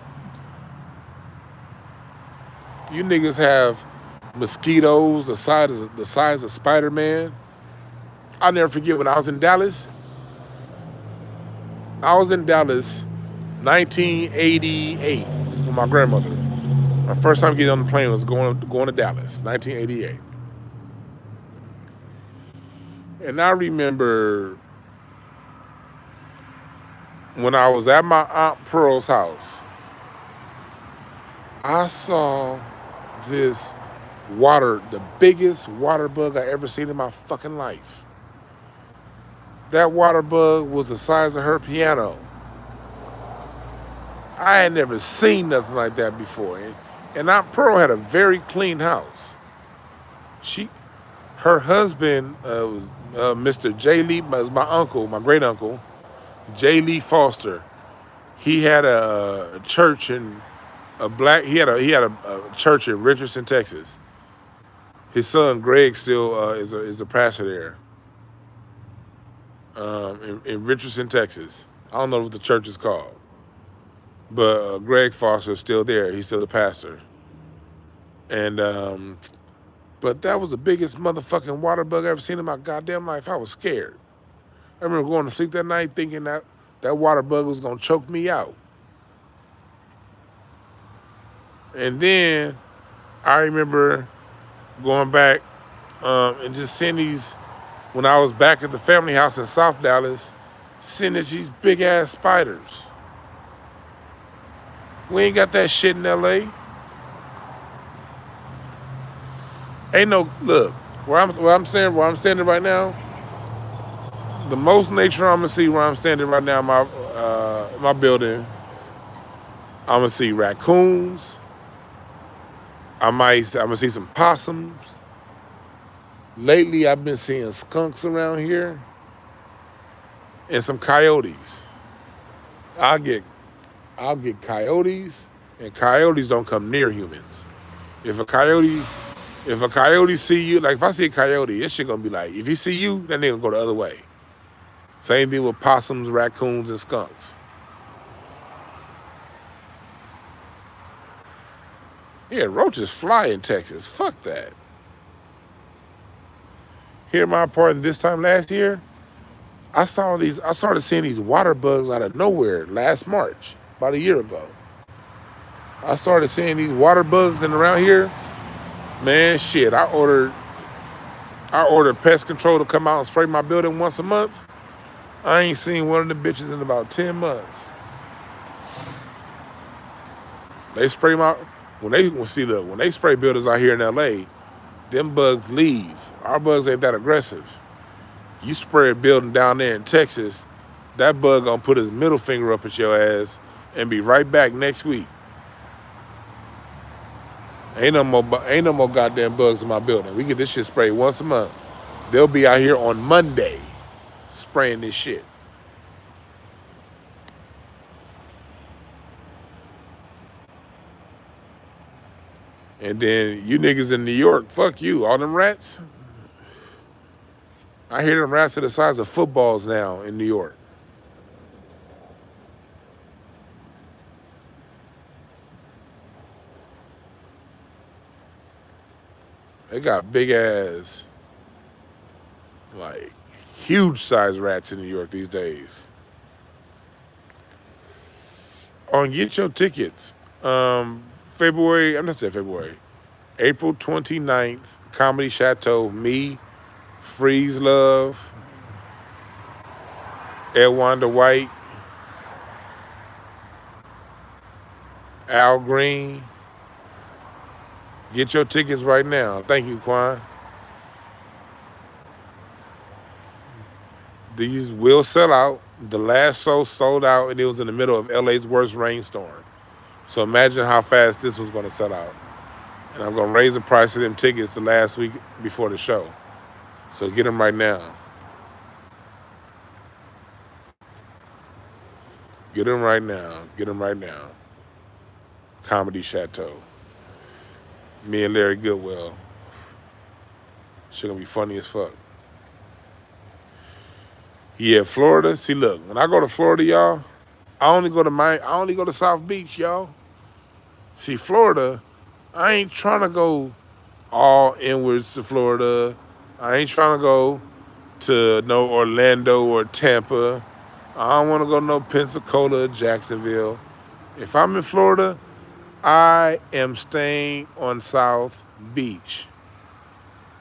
You niggas have mosquitoes the size of Spider-Man. I'll never forget when I was in Dallas. I was in Dallas 1988 with my grandmother. My first time getting on the plane was going to Dallas, 1988. And I remember when I was at my Aunt Pearl's house, I saw this the biggest water bug I ever seen in my fucking life. That water bug was the size of her piano. I had never seen nothing like that before. And Aunt Pearl had a very clean house. Her husband was Mr. J. Lee, was my uncle, my great uncle, J. Lee Foster. He had a church in he had a church in Richardson, Texas. His son Greg still is a pastor there in Richardson, Texas. I don't know what the church is called, but Greg Foster is still there. He's still the pastor. And but that was the biggest motherfucking water bug I ever seen in my goddamn life. I was scared. I remember going to sleep that night thinking that water bug was gonna choke me out. And then I remember going back and just seeing these, when I was back at the family house in South Dallas, seeing these big ass spiders. We ain't got that shit in LA. Ain't no, look, where I'm standing right now, the most nature I'm gonna see where I'm standing right now in my building, I'm gonna see raccoons. I'm gonna see some possums. Lately, I've been seeing skunks around here and some coyotes. I'll get coyotes, and coyotes don't come near humans. If a coyote see you, like if I see a coyote, this shit gonna be like, if he see you, that nigga go the other way. Same thing with possums, raccoons, and skunks. Yeah, roaches fly in Texas. Fuck that. Here in my apartment this time last year, I started seeing these water bugs out of nowhere last March, about a year ago. I started seeing these water bugs around here. Man, shit, I ordered pest control to come out and spray my building once a month. I ain't seen one of the bitches in about 10 months. They spray when they spray buildings out here in LA, them bugs leave. Our bugs ain't that aggressive. You spray a building down there in Texas, that bug gonna put his middle finger up at your ass and be right back next week. Ain't no more goddamn bugs in my building. We get this shit sprayed once a month. They'll be out here on Monday spraying this shit. And then you niggas in New York, fuck you. All them rats. I hear them rats are the size of footballs now in New York. They got big ass, like huge size rats in New York these days. On get your tickets. April 29th, Comedy Chateau, me, Freeze Love, Edwanda White, Al Green. Get your tickets right now. Thank you, Quan. These will sell out. The last show sold out, and it was in the middle of LA's worst rainstorm. So imagine how fast this was going to sell out. And I'm going to raise the price of them tickets the last week before the show. So get them right now. Get them right now. Get them right now. Comedy Chateau. Me and Larry Goodwell. Shit gonna be funny as fuck. Yeah, Florida. See, look, when I go to Florida, y'all, I only go to South Beach, y'all. See, Florida, I ain't trying to go all inwards to Florida. I ain't trying to go to no Orlando or Tampa. I don't want to go to no Pensacola or Jacksonville. If I'm in Florida, I am staying on South Beach.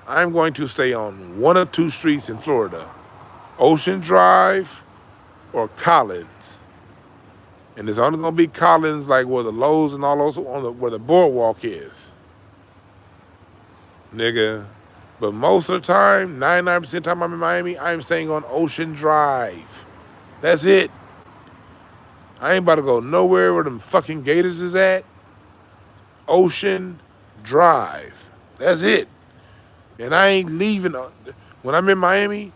I'm going to stay on one of two streets in Florida, Ocean Drive or Collins. And it's only gonna be Collins, like where the Lowe's and all those where the boardwalk is, nigga. But most of the time, 99% of the time I'm in Miami, I'm staying on Ocean Drive. That's it. I ain't about to go nowhere where them fucking Gators is at. Ocean Drive. That's it. And I ain't leaving. When I'm in Miami,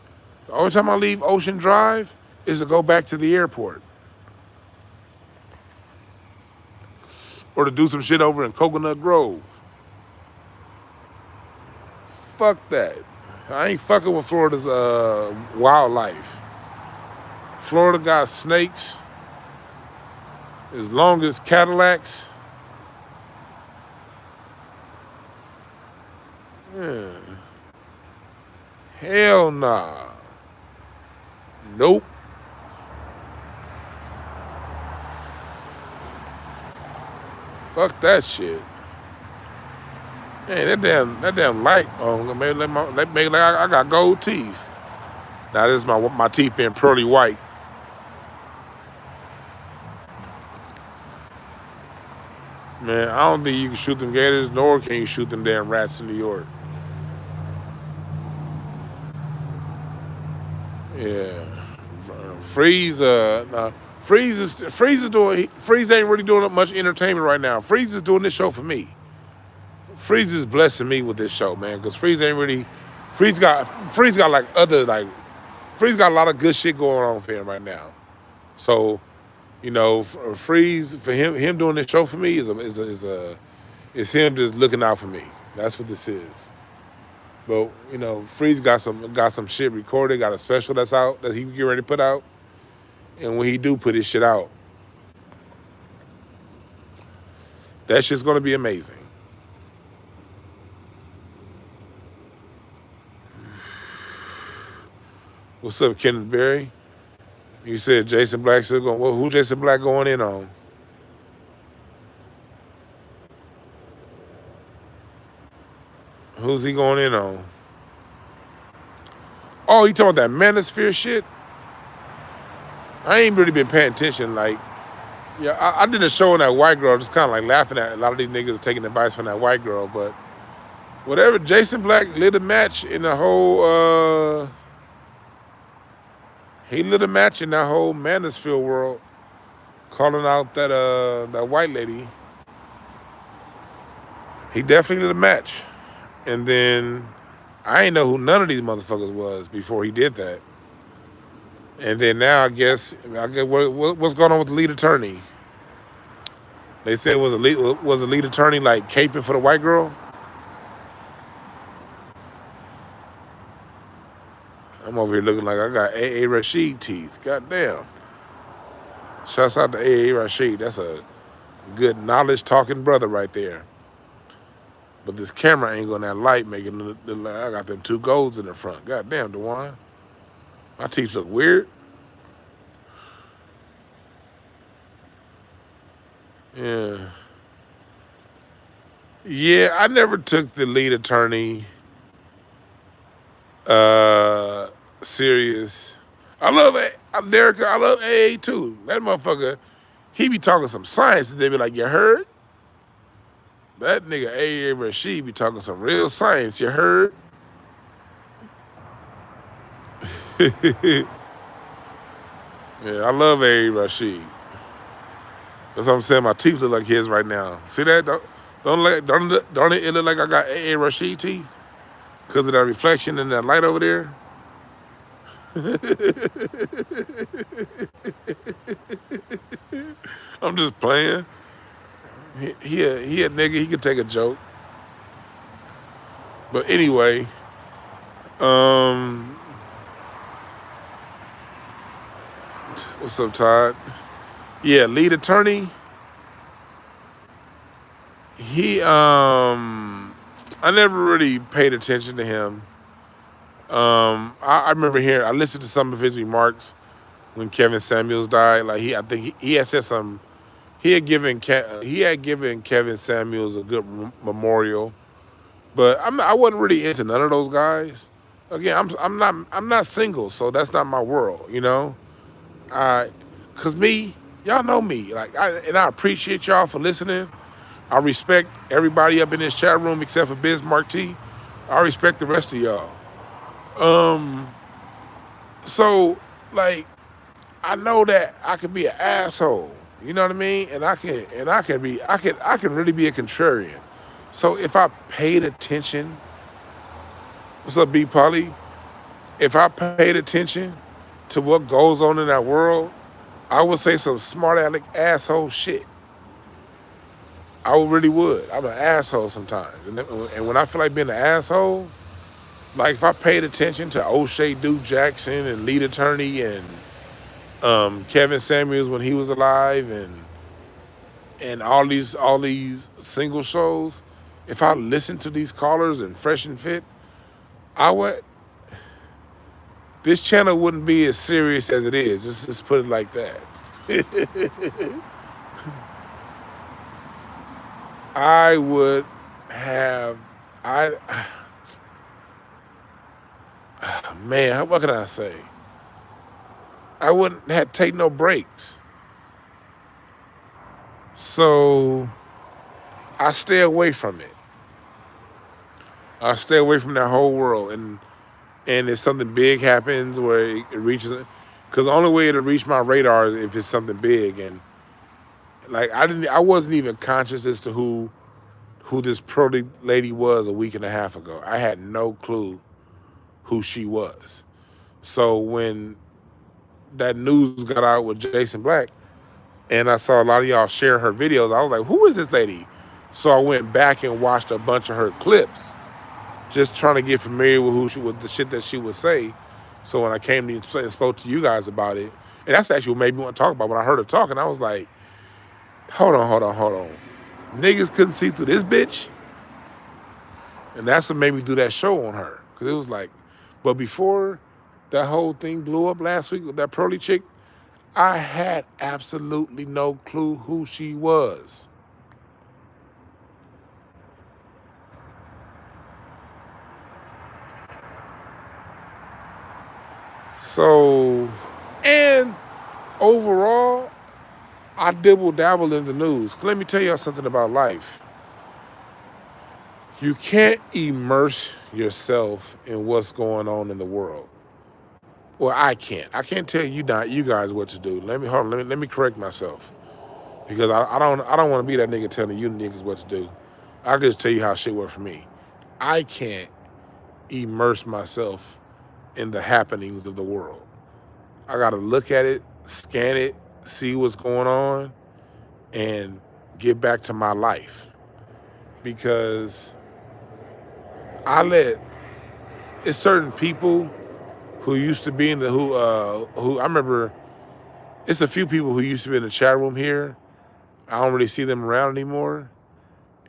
the only time I leave Ocean Drive is to go back to the airport. Or to do some shit over in Coconut Grove. Fuck that. I ain't fucking with Florida's wildlife. Florida got snakes as long as Cadillacs. Yeah. Hell nah. Nope. Fuck that shit. Man, that damn light make like I got gold teeth. Now this is my teeth being pearly white. Man, I don't think you can shoot them gators, nor can you shoot them damn rats in New York. Yeah, Freeze. Freeze ain't really doing much entertainment right now. Freeze is doing this show for me. Freeze is blessing me with this show, man, because Freeze got a lot of good shit going on for him right now. So, you know, Freeze for him doing this show for me is him just looking out for me. That's what this is. But you know, Freeze got some shit recorded, got a special that's out that he get ready to put out, and when he do put his shit out, that shit's gonna be amazing. What's up, Kenneth Berry? You said Jason Black still going. Well, who Jason Black going in on? Who's he going in on? Oh, you talking about that manosphere shit? I ain't really been paying attention. Like, yeah, I did a show on that white girl, just kind of like laughing at a lot of these niggas taking advice from that white girl. But whatever, Jason Black lit a match in the whole. He lit a match in that whole manosphere world, calling out that white lady. He definitely lit a match. And then I ain't know who none of these motherfuckers was before he did that. And then now I guess what's going on with the lead attorney? They said was the lead attorney like caping for the white girl? I'm over here looking like I got A.A. Rashid teeth. Goddamn. Shouts out to A.A. Rashid. That's a good knowledge talking brother right there. But this camera angle and that light making it look like I got them two golds in the front. Goddamn, Dwan. My teeth look weird. Yeah. Yeah, I never took the lead attorney serious. I love Derek. I love AA too. That motherfucker, he be talking some science and they be like, you heard? That nigga AA Rashid be talking some real science, you heard? Yeah, I love AA Rashid. That's what I'm saying. My teeth look like his right now. See that? Don't it look like I got AA Rashid teeth? Because of that reflection and that light over there? I'm just playing. He a nigga, he could take a joke. But anyway, what's up, Todd? Yeah, lead attorney. He I never really paid attention to him. I remember I listened to some of his remarks when Kevin Samuels died. Like I think he had said some. He had given Kevin Samuels a good memorial, But I wasn't really into none of those guys. Again, I'm not single, so that's not my world, you know. I, cause me, y'all know me, like I appreciate y'all for listening. I respect everybody up in this chat room except for Bismarck T. I respect the rest of y'all. Um, so like I know that I can be an asshole. You know what I mean? And I can really be a contrarian. So if I paid attention, what's up, B Polly? If I paid attention to what goes on in that world, I would say some smart aleck asshole shit. I really would. I'm an asshole sometimes. And when I feel like being an asshole, like if I paid attention to O'Shea Duke Jackson and Lead Attorney and Kevin Samuels when he was alive and all these single shows, if I listened to these callers and Fresh and Fit, I would this channel wouldn't be as serious as it is. Just put it like that. I would have I man, what can I say? I wouldn't have take no breaks. So I stay away from it. I stay away from that whole world, and if something big happens where it reaches, because the only way it'll reach my radar is if it's something big, and like I wasn't even conscious as to who this pro lady was a week and a half ago. I had no clue who she was. So when that news got out with Jason Black, and I saw a lot of y'all share her videos, I was like, who is this lady? So I went back and watched a bunch of her clips, just trying to get familiar with with the shit that she would say. So when I came to you and spoke to you guys about it, and that's actually what made me want to talk about. When I heard her talking, I was like, hold on. Niggas couldn't see through this bitch? And that's what made me do that show on her. Because it was like, but before that whole thing blew up last week with that Pearly chick, I had absolutely no clue who she was. So, and overall, I dibble dabble in the news. Let me tell y'all something about life. You can't immerse yourself in what's going on in the world. Well, I can't. I can't tell you guys what to do. Let me correct myself. Because I don't want to be that nigga telling you niggas what to do. I'll just tell you how shit works for me. I can't immerse myself in the happenings of the world. I gotta look at it, scan it, see what's going on, and get back to my life. Because it's certain people who used to be in the who I remember it's a few people who used to be in the chat room here. I don't really see them around anymore.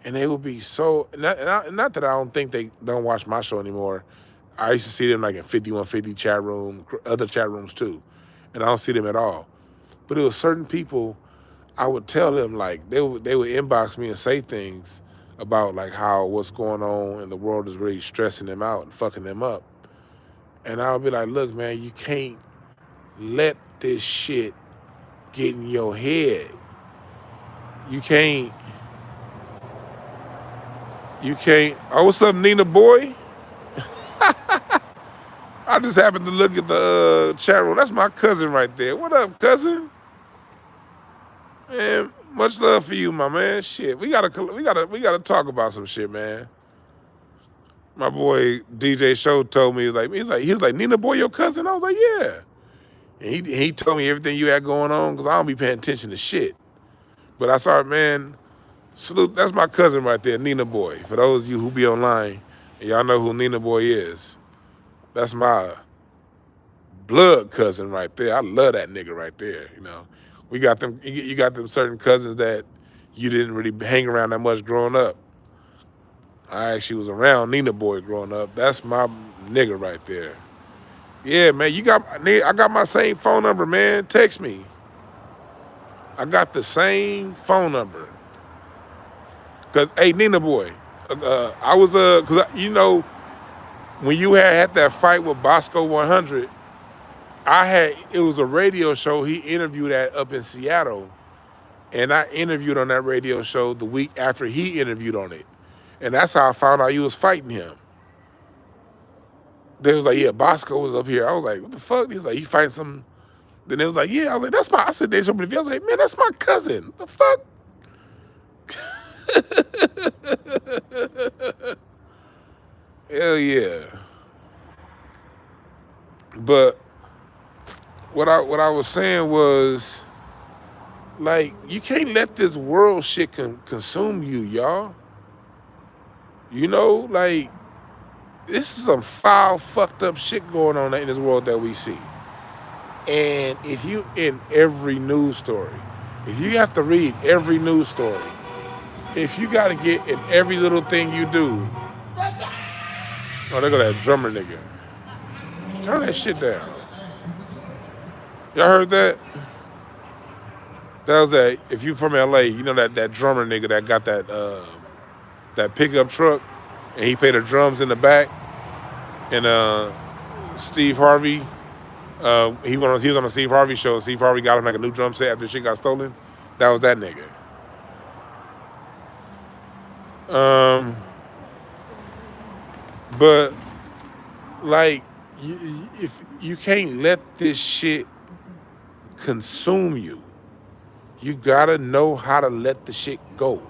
And they would be so not that I don't think they don't watch my show anymore. I used to see them like in 5150 chat room, other chat rooms too. And I don't see them at all. But it was certain people I would tell them, like, they would inbox me and say things about like how what's going on in the world is really stressing them out and fucking them up. And I would be like, look, man, you can't let this shit get in your head. You can't. Oh, what's up, Nina boy? I just happened to look at the chat room. That's my cousin right there. What up, cousin? Man, much love for you, my man. Shit, we gotta talk about some shit, man. My boy DJ Show told me he was like Nina boy, your cousin. I was like, yeah. And he told me everything you had going on because I don't be paying attention to shit. But I saw it, man. Salute. That's my cousin right there, Nina boy. For those of you who be online, and y'all know who Nina boy is. That's my blood cousin right there. I love that nigga right there. You know, we got them. You got them certain cousins that you didn't really hang around that much growing up. I actually was around Nina boy growing up. That's my nigga right there. Yeah, man. I got my same phone number, man. Text me. I got the same phone number. Cause hey, Nina boy, I was cause when you had that fight with Bosco 100, it was a radio show he interviewed at up in Seattle, and I interviewed on that radio show the week after he interviewed on it, and that's how I found out you was fighting him. They was like, yeah, Bosco was up here. I was like, what the fuck? He was like, he fighting some. Then they was like, yeah. I was like, that's my. I said, they showed me the video. I was like, man, that's my cousin. The fuck? Hell yeah. But what I was saying was, like, you can't let this world shit consume you, y'all. You know, like, this is some foul, fucked up shit going on in this world that we see. And if you in every news story, if you have to read every news story, if you got to get in every little thing you do, oh, there go that drummer nigga. Turn that shit down. Y'all heard that? That was that. If you from LA, you know that drummer nigga that got that pickup truck, and he played the drums in the back. And Steve Harvey, he was on the Steve Harvey show. And Steve Harvey got him like a new drum set after shit got stolen. That was that nigga. But like, if you can't let this shit consume you, you gotta know how to let the shit go.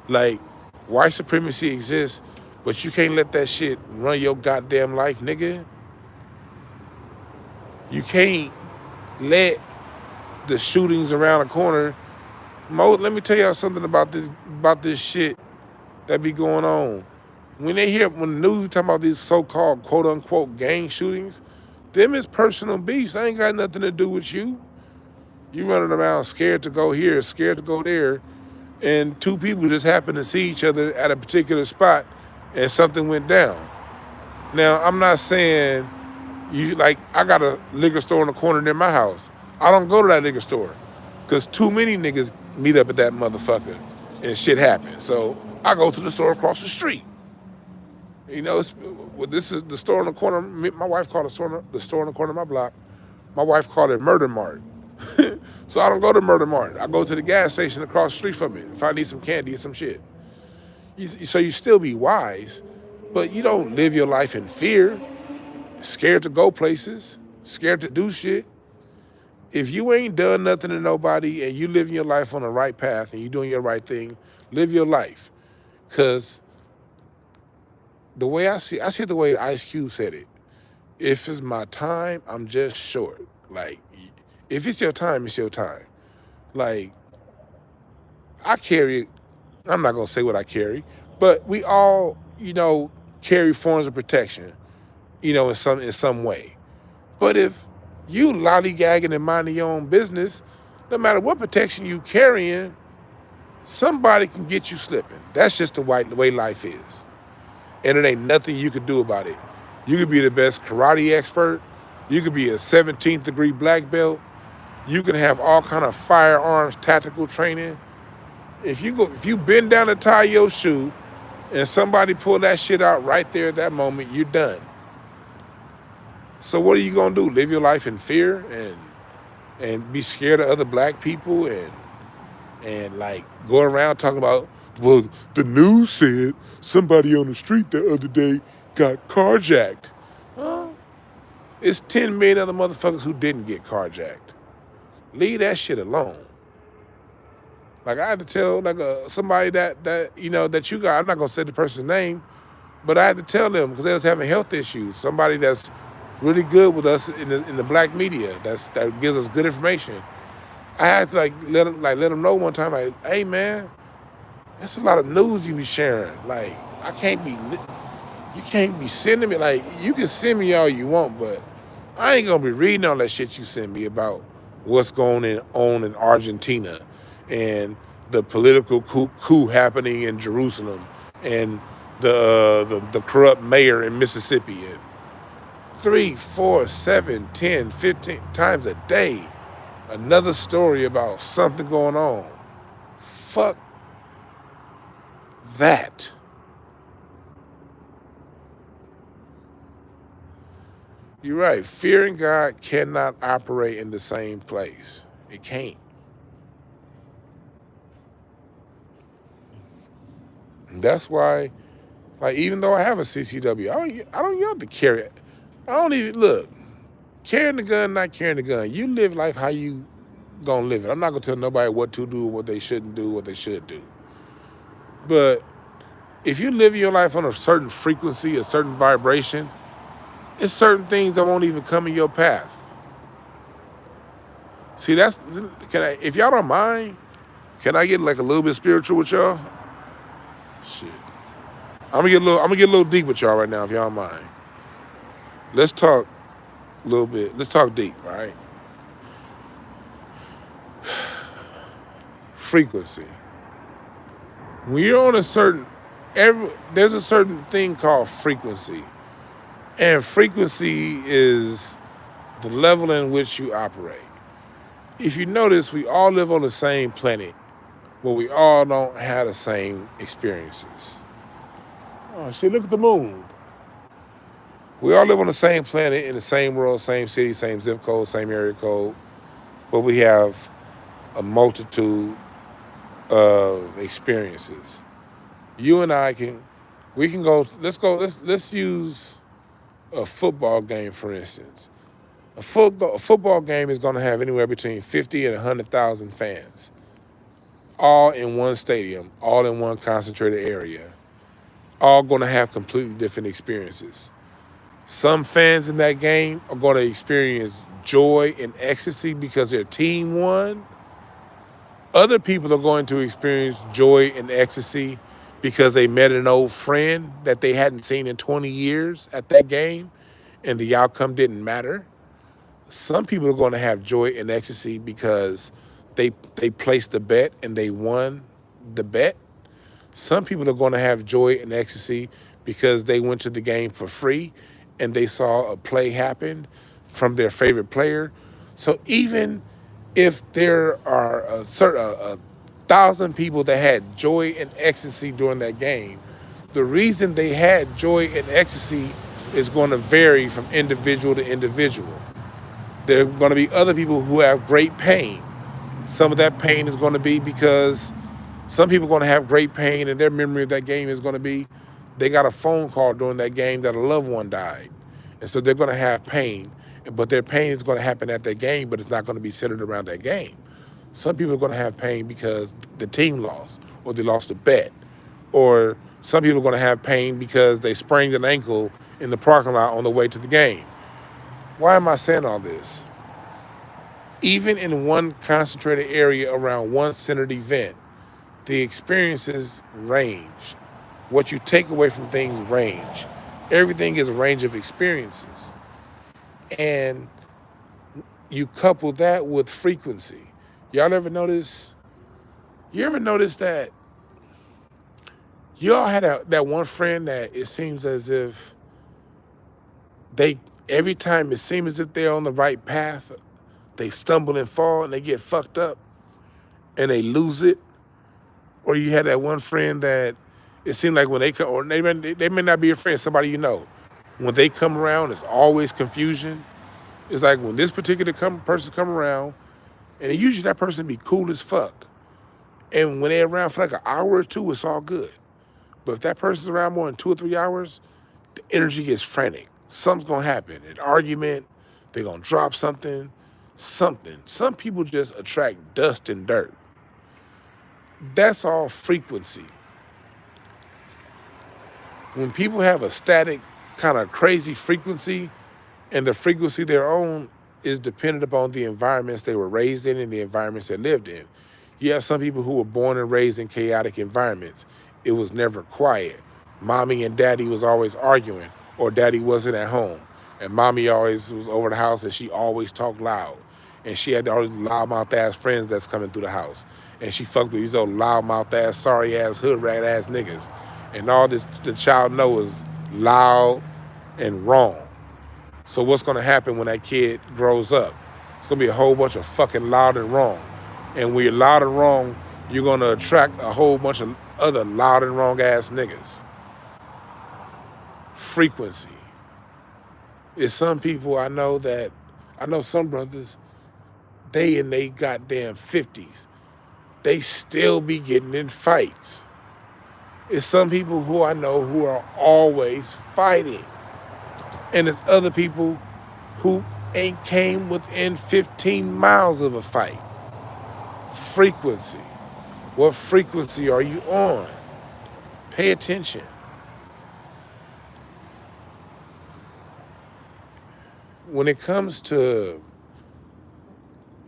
Like, white supremacy exists, but you can't let that shit run your goddamn life, nigga. You can't let the shootings around the corner. Let me tell y'all something about this shit that be going on. When the news talking about these so-called quote-unquote gang shootings, them is personal beefs. I ain't got nothing to do with you. You running around scared to go here, scared to go there, and two people just happen to see each other at a particular spot and something went down. Now, I'm not saying I got a liquor store in the corner near my house. I don't go to that liquor store because too many niggas meet up at that motherfucker and shit happens. So I go to the store across the street. You know, this is the store in the corner. My wife called the store in the corner of my block. My wife called it Murder Mart. So I don't go to Murder Mart. I go to the gas station across the street from it if I need some candy or some shit. So you still be wise, but you don't live your life in fear, scared to go places, scared to do shit. If you ain't done nothing to nobody and you living your life on the right path and you doing your right thing, live your life. Because the way I see it the way Ice Cube said it. If it's my time, I'm just short. Like, if it's your time, it's your time. Like, I carry, I'm not going to say what I carry, but we all, carry forms of protection, in some way. But if you lollygagging and minding your own business, no matter what protection you carrying, somebody can get you slipping. That's just the way life is. And it ain't nothing you could do about it. You could be the best karate expert. You could be a 17th degree black belt. You can have all kind of firearms, tactical training. If you bend down to tie your shoe and somebody pull that shit out right there at that moment, you're done. So what are you gonna do? Live your life in fear and be scared of other black people and like go around talking about, well, the news said somebody on the street the other day got carjacked. Well, it's 10 million other motherfuckers who didn't get carjacked. Leave that shit alone. Like, I had to tell somebody that you got, I'm not gonna say the person's name, but I had to tell them because they was having health issues. Somebody that's really good with us in the black media that gives us good information. I had to let them know one time, like, hey man, that's a lot of news you be sharing. Like, you can't be sending me, like, you can send me all you want, but I ain't gonna be reading all that shit you send me about what's going on in Argentina and the political coup happening in Jerusalem and the corrupt mayor in Mississippi. And 3, 4, 7, 10, 15 times a day, another story about something going on. Fuck that. You're right. Fear and God cannot operate in the same place. It can't. That's why, like, even though I have a CCW, I don't have to carry it. I don't even look. Carrying the gun, not carrying the gun. You live life how you gonna live it. I'm not gonna tell nobody what to do, what they shouldn't do, what they should do. But if you live your life on a certain frequency, a certain vibration, it's certain things that won't even come in your path. See, if y'all don't mind, can I get like a little bit spiritual with y'all? Shit. I'm gonna get a little deep with y'all right now, if y'all don't mind. Let's talk a little bit. Let's talk deep, all right? Frequency. When you're on a certain, there's a certain thing called frequency. And frequency is the level in which you operate. If you notice, we all live on the same planet, but we all don't have the same experiences. Oh shit, look at the moon. We all live on the same planet, in the same world, same city, same zip code, same area code, but we have a multitude of experiences. You and I we can go, let's use a football game, for instance. A football game is going to have anywhere between 50 and 100,000 fans, all in one stadium, all in one concentrated area, all going to have completely different experiences. Some fans in that game are going to experience joy and ecstasy because their team won. Other people are going to experience joy and ecstasy because they met an old friend that they hadn't seen in 20 years at that game and the outcome didn't matter. Some people are going to have joy and ecstasy because they placed a bet and they won the bet. Some people are going to have joy and ecstasy because they went to the game for free and they saw a play happen from their favorite player. So even if there are a 1,000 people that had joy and ecstasy during that game, the reason they had joy and ecstasy is going to vary from individual to individual. There are going to be other people who have great pain. Some of that pain is going to be because some people are going to have great pain and their memory of that game is going to be they got a phone call during that game that a loved one died. And so they're going to have pain, but their pain is going to happen at that game, but it's not going to be centered around that game. Some people are going to have pain because the team lost or they lost a bet. Or some people are going to have pain because they sprained an ankle in the parking lot on the way to the game. Why am I saying all this? Even in one concentrated area around one centered event, the experiences range. What you take away from things range. Everything is a range of experiences. And you couple that with frequency. Y'all ever notice? You ever notice that you all had that one friend that it seems as if every time it seems as if they're on the right path, they stumble and fall and they get fucked up and they lose it? Or you had that one friend that it seemed like when they come, or they may not be a friend, somebody you know. When they come around, it's always confusion. It's like when this particular person come around, and usually that person be cool as fuck. And when they're around for like an hour or two, it's all good. But if that person's around more than 2 or 3 hours, the energy gets frantic. Something's gonna happen. An argument, they're gonna drop something. Some people just attract dust and dirt. That's all frequency. When people have a static, kind of crazy frequency, and the frequency they're on is dependent upon the environments they were raised in and the environments they lived in. You have some people who were born and raised in chaotic environments. It was never quiet. Mommy and daddy was always arguing, or daddy wasn't at home. And mommy always was over the house and she always talked loud. And she had all these loudmouth ass friends that's coming through the house. And she fucked with these old loudmouth ass, sorry ass, hood rat ass niggas. And all this the child knows is loud and wrong. So what's gonna happen when that kid grows up? It's gonna be a whole bunch of fucking loud and wrong. And when you're loud and wrong, you're gonna attract a whole bunch of other loud and wrong ass niggas. Frequency. It's some people I know some brothers, they in they goddamn 50s. They still be getting in fights. It's some people who I know who are always fighting. And it's other people who ain't came within 15 miles of a fight. Frequency. What frequency are you on? Pay attention. When it comes to,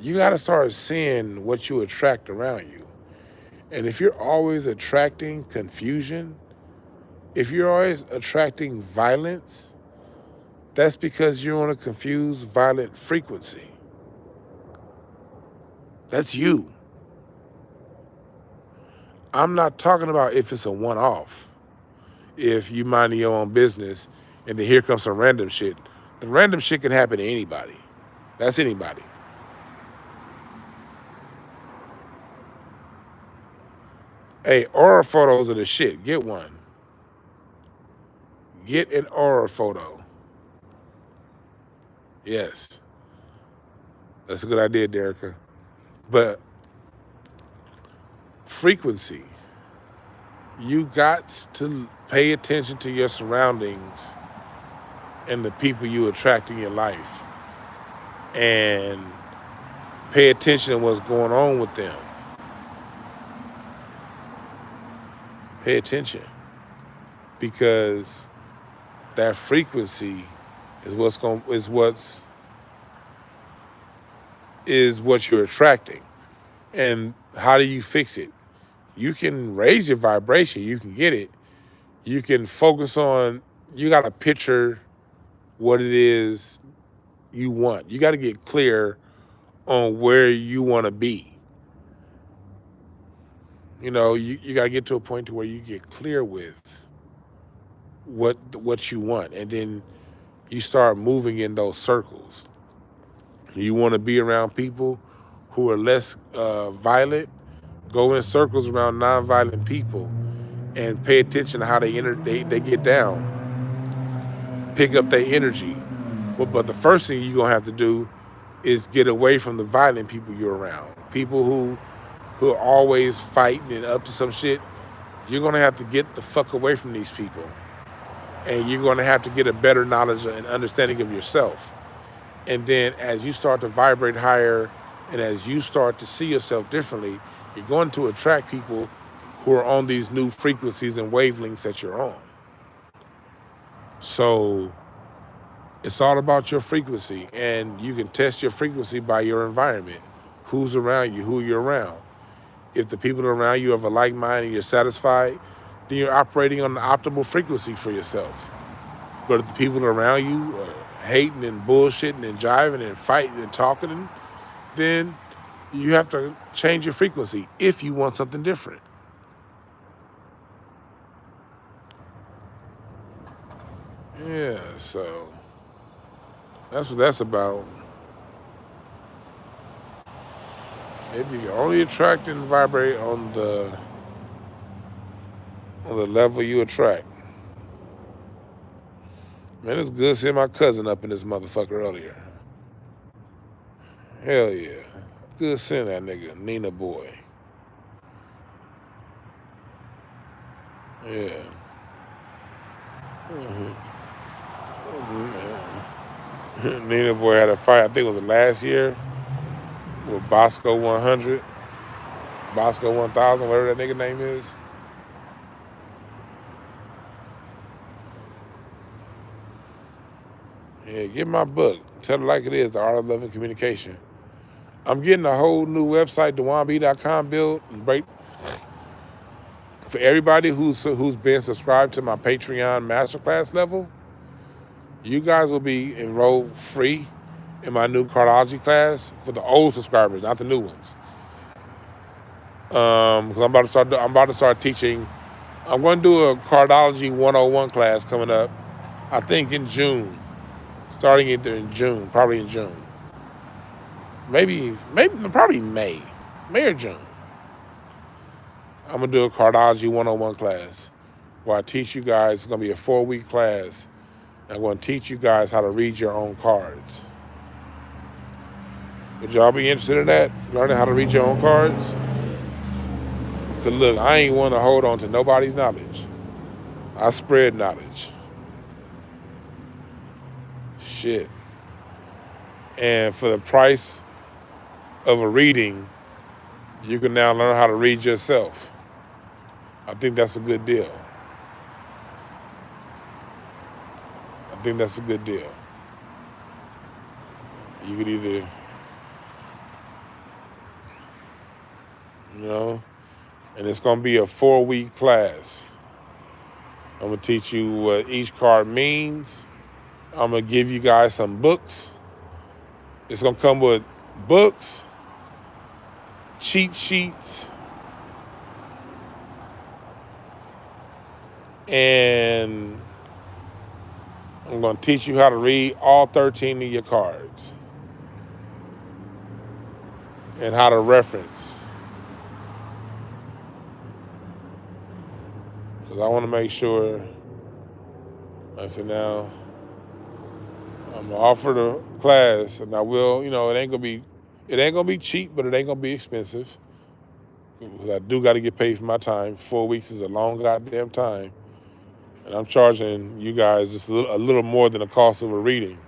you got to start seeing what you attract around you. And if you're always attracting confusion, if you're always attracting violence, that's because you're on a confused, violent frequency. That's you. I'm not talking about if it's a one-off. If you mind your own business and then here comes some random shit. The random shit can happen to anybody. That's anybody. Hey, aura photos are the shit. Get one. Get an aura photo. Yes. That's a good idea, Derica. But frequency. You got to pay attention to your surroundings and the people you attract in your life. And pay attention to what's going on with them. Pay attention. Because that frequency is what you're attracting. And how do you fix it? You can raise your vibration, you can get it. You can focus on, you gotta picture what it is you want. You gotta get clear on where you wanna be. You know, you gotta get to a point to where you get clear with what you want. And then you start moving in those circles. You wanna be around people who are less violent. Go in circles around non-violent people and pay attention to how they get down. Pick up their energy. But the first thing you're gonna have to do is get away from the violent people you're around. People who are always fighting and up to some shit. You're gonna have to get the fuck away from these people. And you're gonna have to get a better knowledge and understanding of yourself. And then as you start to vibrate higher and as you start to see yourself differently, you're going to attract people who are on these new frequencies and wavelengths that you're on. So it's all about your frequency, and you can test your frequency by your environment. Who's around you, who you're around. If the people around you have a like mind and you're satisfied, then you're operating on the optimal frequency for yourself. But if the people around you are hating and bullshitting and jiving and fighting and talking, then you have to change your frequency if you want something different. Yeah, so that's what that's about. Maybe you only attract and vibrate on the level you attract. Man, it's good seeing my cousin up in this motherfucker earlier. Hell yeah. Good seeing that nigga, Nina boy. Yeah. Nina boy had a fight, I think it was last year, with Bosco 100, Bosco 1000, whatever that nigga name is. Yeah, get my book. Tell it like it is, The Art of Loving Communication. I'm getting a whole new website, DwannBrown.com built and break. For everybody who's been subscribed to my Patreon masterclass level, you guys will be enrolled free in my new cardology class for the old subscribers, not the new ones. Because I'm about to start teaching. I'm going to do a cardology 101 class coming up, I think in June. Starting either in June, probably in June. Maybe probably May or June. I'm gonna do a cardology 101 class where I teach you guys. It's gonna be a 4-week class I'm going to teach you guys how to read your own cards. Would y'all be interested in that? Learning how to read your own cards? Because look, I ain't want to hold on to nobody's knowledge. I spread knowledge. Shit. And for the price of a reading, you can now learn how to read yourself. I think that's a good deal. I think that's a good deal. You could either, and it's going to be a 4-week class. I'm going to teach you what each card means. I'm going to give you guys some books. It's going to come with books, cheat sheets, and I'm going to teach you how to read all 13 of your cards and how to reference. Because I want to make sure, I said now, I'm going to offer the class, and I will, it ain't going to be cheap, but it ain't going to be expensive. Because I do got to get paid for my time. 4 weeks is a long goddamn time. And I'm charging you guys just a little more than the cost of a reading.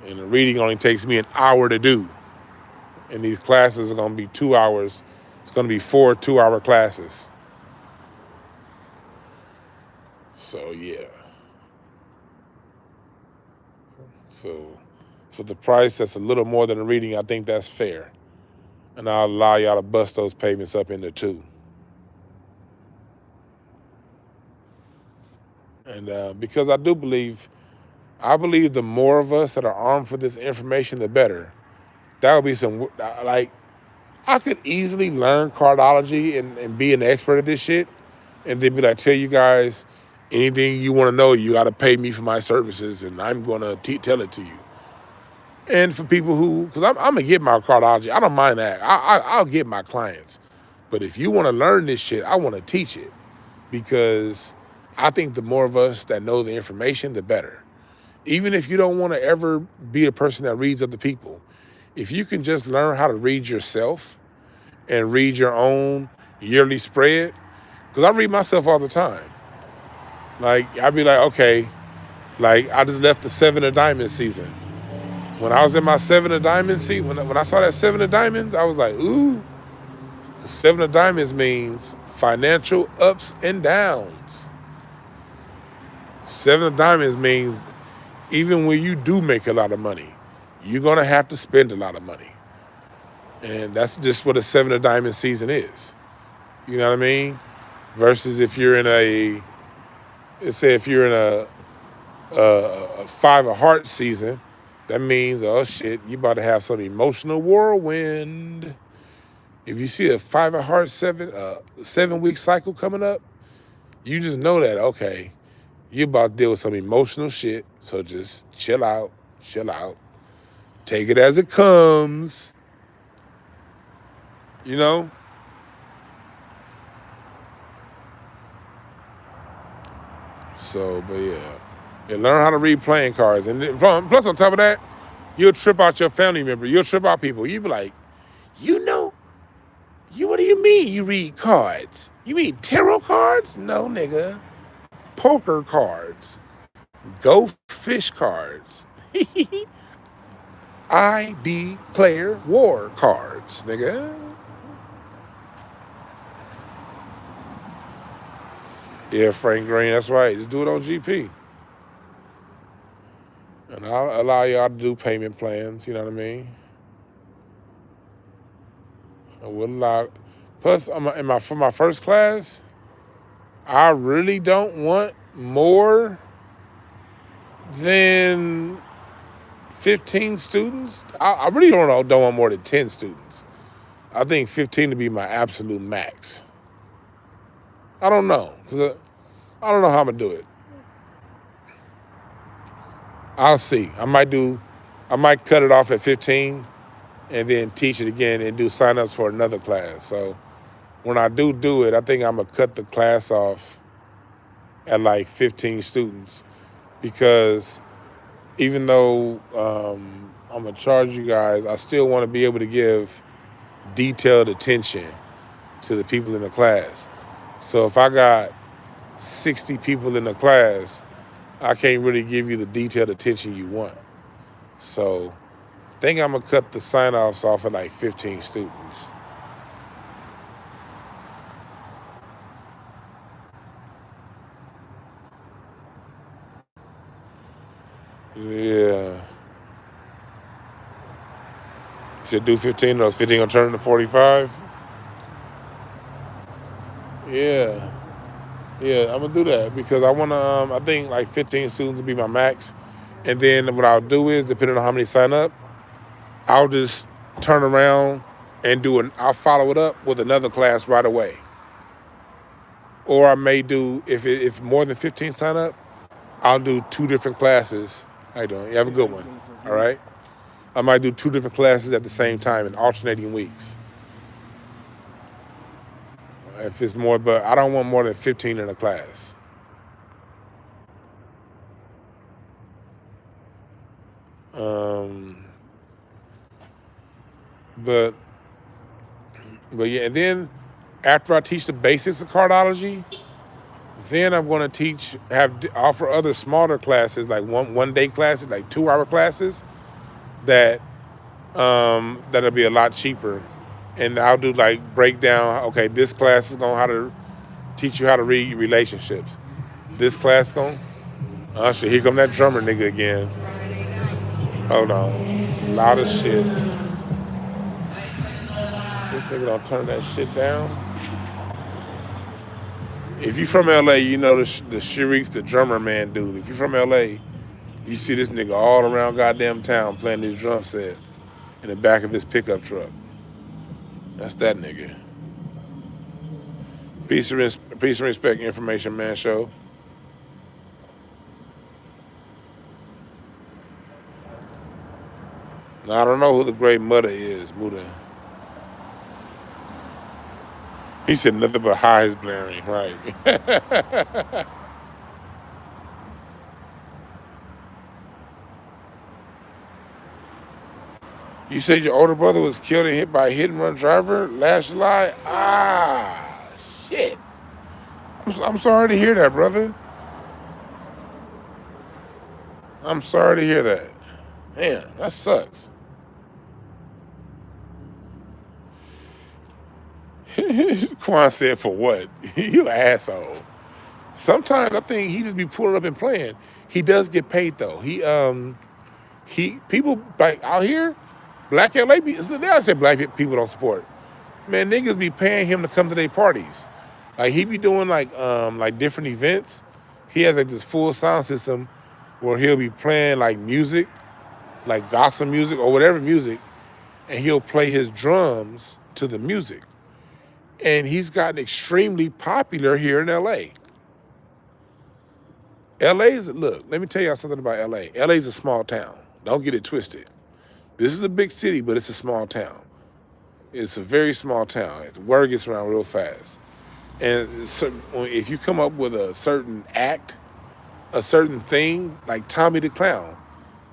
And the reading only takes me an hour to do. And these classes are going to be 2 hours. It's going to be 4 2-hour classes. So, yeah. So, for the price that's a little more than a reading, I think that's fair. And I'll allow y'all to bust those payments up into 2. And because I believe the more of us that are armed for this information, the better. That would be I could easily learn cardology and be an expert at this shit, and then be like, tell you guys anything you want to know, you got to pay me for my services, and I'm going to tell it to you. And for people because I'm going to get my cardology. I don't mind that. I'll get my clients. But if you want to learn this shit, I want to teach it, because I think the more of us that know the information, the better. Even if you don't want to ever be a person that reads other people, if you can just learn how to read yourself and read your own yearly spread, because I read myself all the time. Like, I'd be like, okay, like I just left the 7 of Diamonds season. When I was in my 7 of Diamonds season, when I saw that 7 of Diamonds, I was like, ooh, the 7 of Diamonds means financial ups and downs. 7 of Diamonds means even when you do make a lot of money, you're going to have to spend a lot of money. And that's just what a 7 of Diamonds season is. You know what I mean? Versus if you're in a 5 of Hearts season, that means, oh shit, you about to have some emotional whirlwind. If you see a 5 of Hearts 7-week cycle coming up, you just know that, okay, you about to deal with some emotional shit, so just chill out. Take it as it comes. So, but yeah. And learn how to read playing cards. And plus on top of that, you'll trip out your family member. You'll trip out people. You'll be like, what do you mean you read cards? You mean tarot cards? No, nigga. Poker cards. Go fish cards. I declare war cards, nigga. Yeah, Frank Green, that's right. Just do it on GP. And I'll allow y'all to do payment plans, you know what I mean? I will allow. Plus, for my first class, I really don't want more than 15 students. I really don't want more than 10 students. I think 15 to be my absolute max. I don't know, because I don't know how I'm going to do it. I'll see. I might cut it off at 15 and then teach it again and do signups for another class. So when I do it, I think I'm going to cut the class off at like 15 students. because even though I'm gonna charge you guys, I still want to be able to give detailed attention to the people in the class. So if I got 60 people in the class, I can't really give you the detailed attention you want. So I think I'm gonna cut the sign-offs off at like 15 students. Yeah. Should do 15, or 15 gonna turn into 45? Yeah. Yeah, I'm gonna do that because I wanna, I think like 15 students will be my max. And then what I'll do is, depending on how many sign up, I'll just turn around and I'll follow it up with another class right away. Or I may do, if more than 15 sign up, I'll do 2 different classes. How you doing? You have a good one, all right? I might do 2 different classes at the same time in alternating weeks. If it's more, but I don't want more than 15 in a class. But yeah, and then after I teach the basics of cardology, then I'm going to offer other smaller classes, like one day classes, like 2-hour classes that'll be a lot cheaper. And I'll do like breakdown. Okay, this class is going to teach you how to read relationships. This class shit, here come that drummer nigga again. Hold on, a lot of shit. This nigga don't turn that shit down. If you from LA, you know the Sharif's the drummer man dude. If you from LA, you see this nigga all around goddamn town playing this drum set in the back of his pickup truck. That's that nigga. Peace and respect, Information Man Show. Now, I don't know who the great mother is, Muda. He said nothing but highs blaring, right? You said your older brother was killed and hit by a hit-and-run driver last July? Ah, shit. I'm sorry to hear that, brother. I'm sorry to hear that. Man, that sucks. Quan said, for what? You an asshole. Sometimes I think he just be pulling up and playing. He does get paid though. People like out here, black LA people, I say black people don't support. Man, niggas be paying him to come to their parties. Like he be doing like different events. He has like this full sound system where he'll be playing like music, like gospel music or whatever music, and he'll play his drums to the music. And he's gotten extremely popular here in LA. Look, let me tell y'all something about LA. LA is a small town. Don't get it twisted. This is a big city, but it's a small town. It's a very small town. The word gets around real fast. And so if you come up with a certain act, a certain thing, like Tommy the Clown,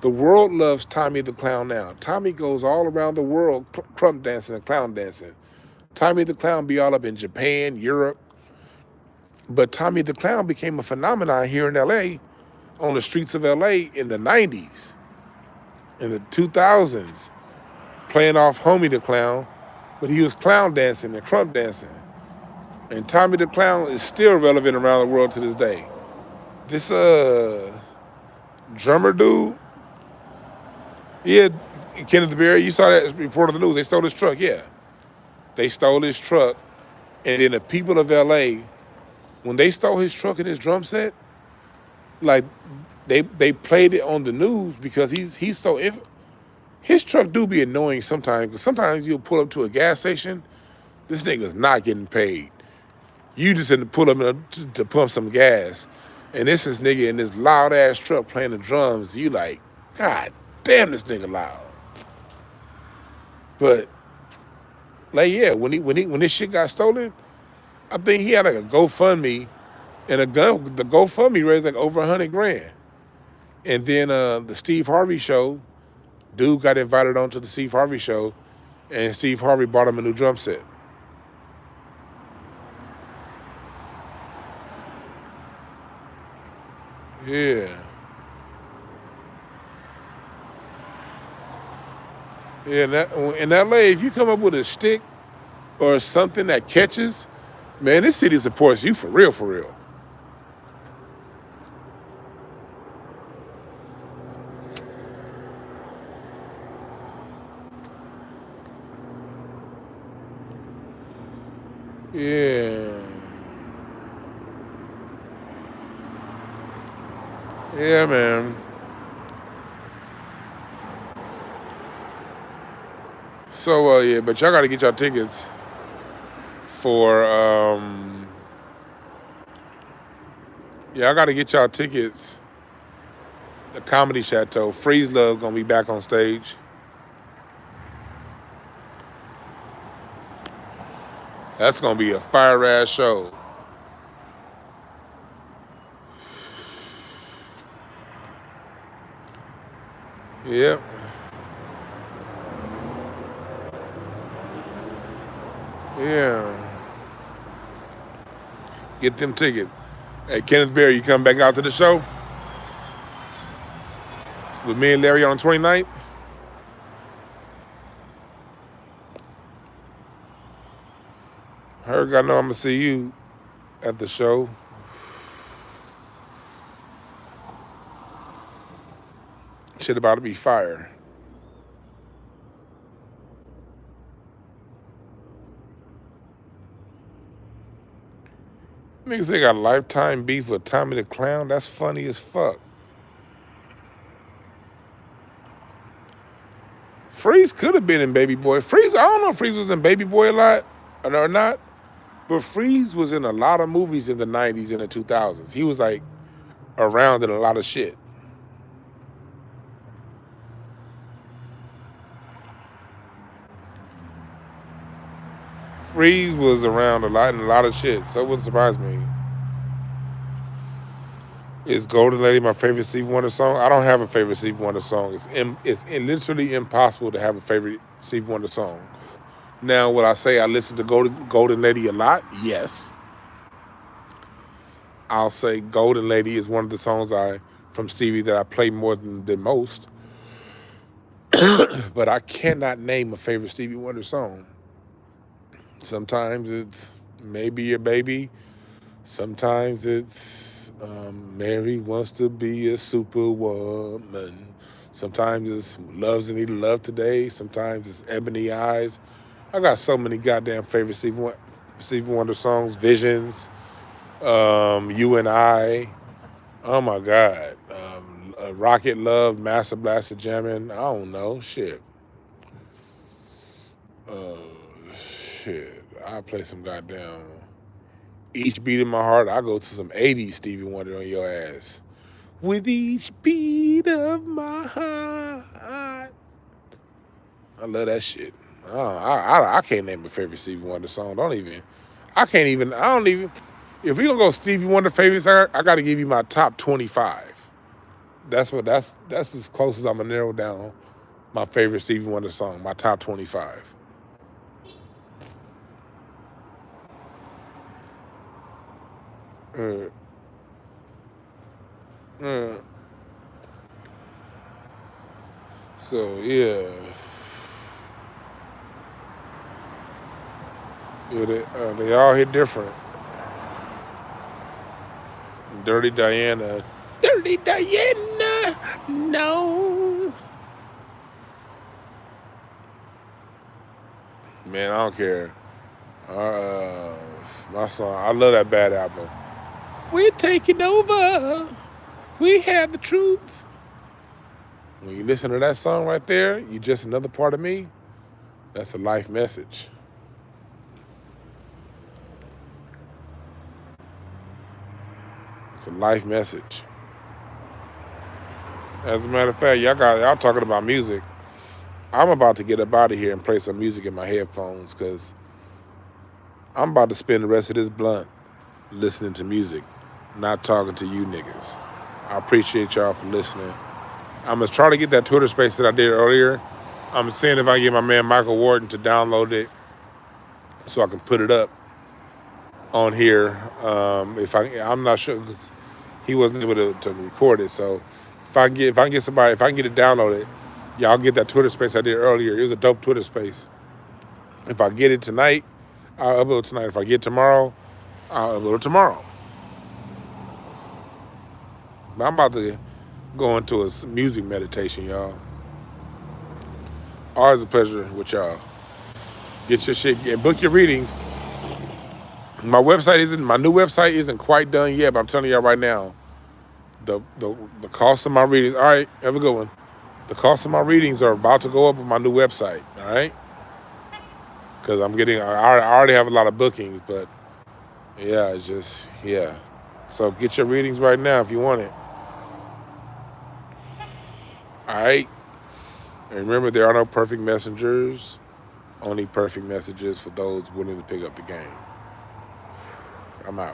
the world loves Tommy the Clown now. Tommy goes all around the world crump dancing and clown dancing. Tommy the Clown be all up in Japan, Europe. But Tommy the Clown became a phenomenon here in LA, on the streets of LA in the 90s, in the 2000s, playing off Homie the Clown, but he was clown dancing and crump dancing. And Tommy the Clown is still relevant around the world to this day. This drummer dude, yeah, Kenneth the Bear, you saw that report on the news, they stole his truck, yeah. They stole his truck, and then the people of LA, when they stole his truck and his drum set, like they played it on the news because he's so his truck do be annoying sometimes, because sometimes you'll pull up to a gas station, this nigga's not getting paid. You just had to pull up to pump some gas, and this is nigga in this loud ass truck playing the drums. You like, God damn, this nigga loud. But like, yeah, when this shit got stolen, I think he had like a GoFundMe, and the GoFundMe raised like over $100,000. And then the Steve Harvey show, dude got invited onto the Steve Harvey show, and Steve Harvey bought him a new drum set. Yeah. Yeah, in LA, if you come up with a stick or something that catches, man, this city supports you for real, for real. Yeah. Yeah, man. So, yeah, but y'all got to get y'all tickets for, yeah, I got to get y'all tickets. The Comedy Chateau. Freeze Love going to be back on stage. That's going to be a fire-ass show. Yep. Yeah. Get them tickets. Hey, Kenneth Berry, you come back out to the show with me and Larry on 29th? Herc, I know I'm going to see you at the show. Shit about to be fire. Niggas, they got lifetime beef with Tommy the Clown. That's funny as fuck. Freeze could have been in Baby Boy. Freeze, I don't know if Freeze was in Baby Boy a lot or not, but Freeze was in a lot of movies in the 90s and the 2000s. He was like around in a lot of shit. Freeze was around a lot in a lot of shit, so it wouldn't surprise me. Is Golden Lady my favorite Stevie Wonder song? I don't have a favorite Stevie Wonder song. It's literally impossible to have a favorite Stevie Wonder song. Now, would I say I listen to Golden Lady a lot? Yes. I'll say Golden Lady is one of the songs from Stevie that I play more than most. But I cannot name a favorite Stevie Wonder song. Sometimes it's Maybe Your Baby. Sometimes it's Mary Wants to Be a Superwoman. Sometimes it's Love's in Need of Love Today. Sometimes it's Ebony Eyes. I got so many goddamn favorite Stevie Wonder songs. Visions, You and I. Oh my God. Rocket Love, Master Blaster Jamming. I don't know. Shit. Shit. I play some goddamn Each Beat in My Heart. I go to some 80s Stevie Wonder on your ass. With each beat of my heart. I love that shit. I can't name a favorite Stevie Wonder song. If we gonna go Stevie Wonder favorites, I gotta give you my top 25. That's as close as I'm gonna narrow down my favorite Stevie Wonder song, my top 25. So yeah. Yeah, they all hit different. Dirty Diana. Dirty Diana, no. Man, I don't care. My song, I love that Bad album. We're taking over. We have the truth. When you listen to that song right there, you're just another part of me. That's a life message. It's a life message. As a matter of fact, y'all talking about music. I'm about to get up out of here and play some music in my headphones because I'm about to spend the rest of this blunt listening to music, not talking to you niggas. I appreciate y'all for listening. I'm going to try to get that Twitter space that I did earlier. I'm seeing if I can get my man Michael Wharton to download it so I can put it up on here. I'm not sure because he wasn't able to record it. So if I can get it downloaded, y'all get that Twitter space I did earlier. It was a dope Twitter space. If I get it tonight, I'll upload it tonight. If I get it tomorrow, I'll upload it tomorrow. But I'm about to go into a music meditation, y'all. Always a pleasure with y'all. Get your shit and book your readings. My new website isn't quite done yet, but I'm telling y'all right now, the cost of my readings. All right, have a good one. The cost of my readings are about to go up on my new website. All right, because I already have a lot of bookings, but yeah, it's just So get your readings right now if you want it. All right, and remember, there are no perfect messengers, only perfect messages for those willing to pick up the game. I'm out.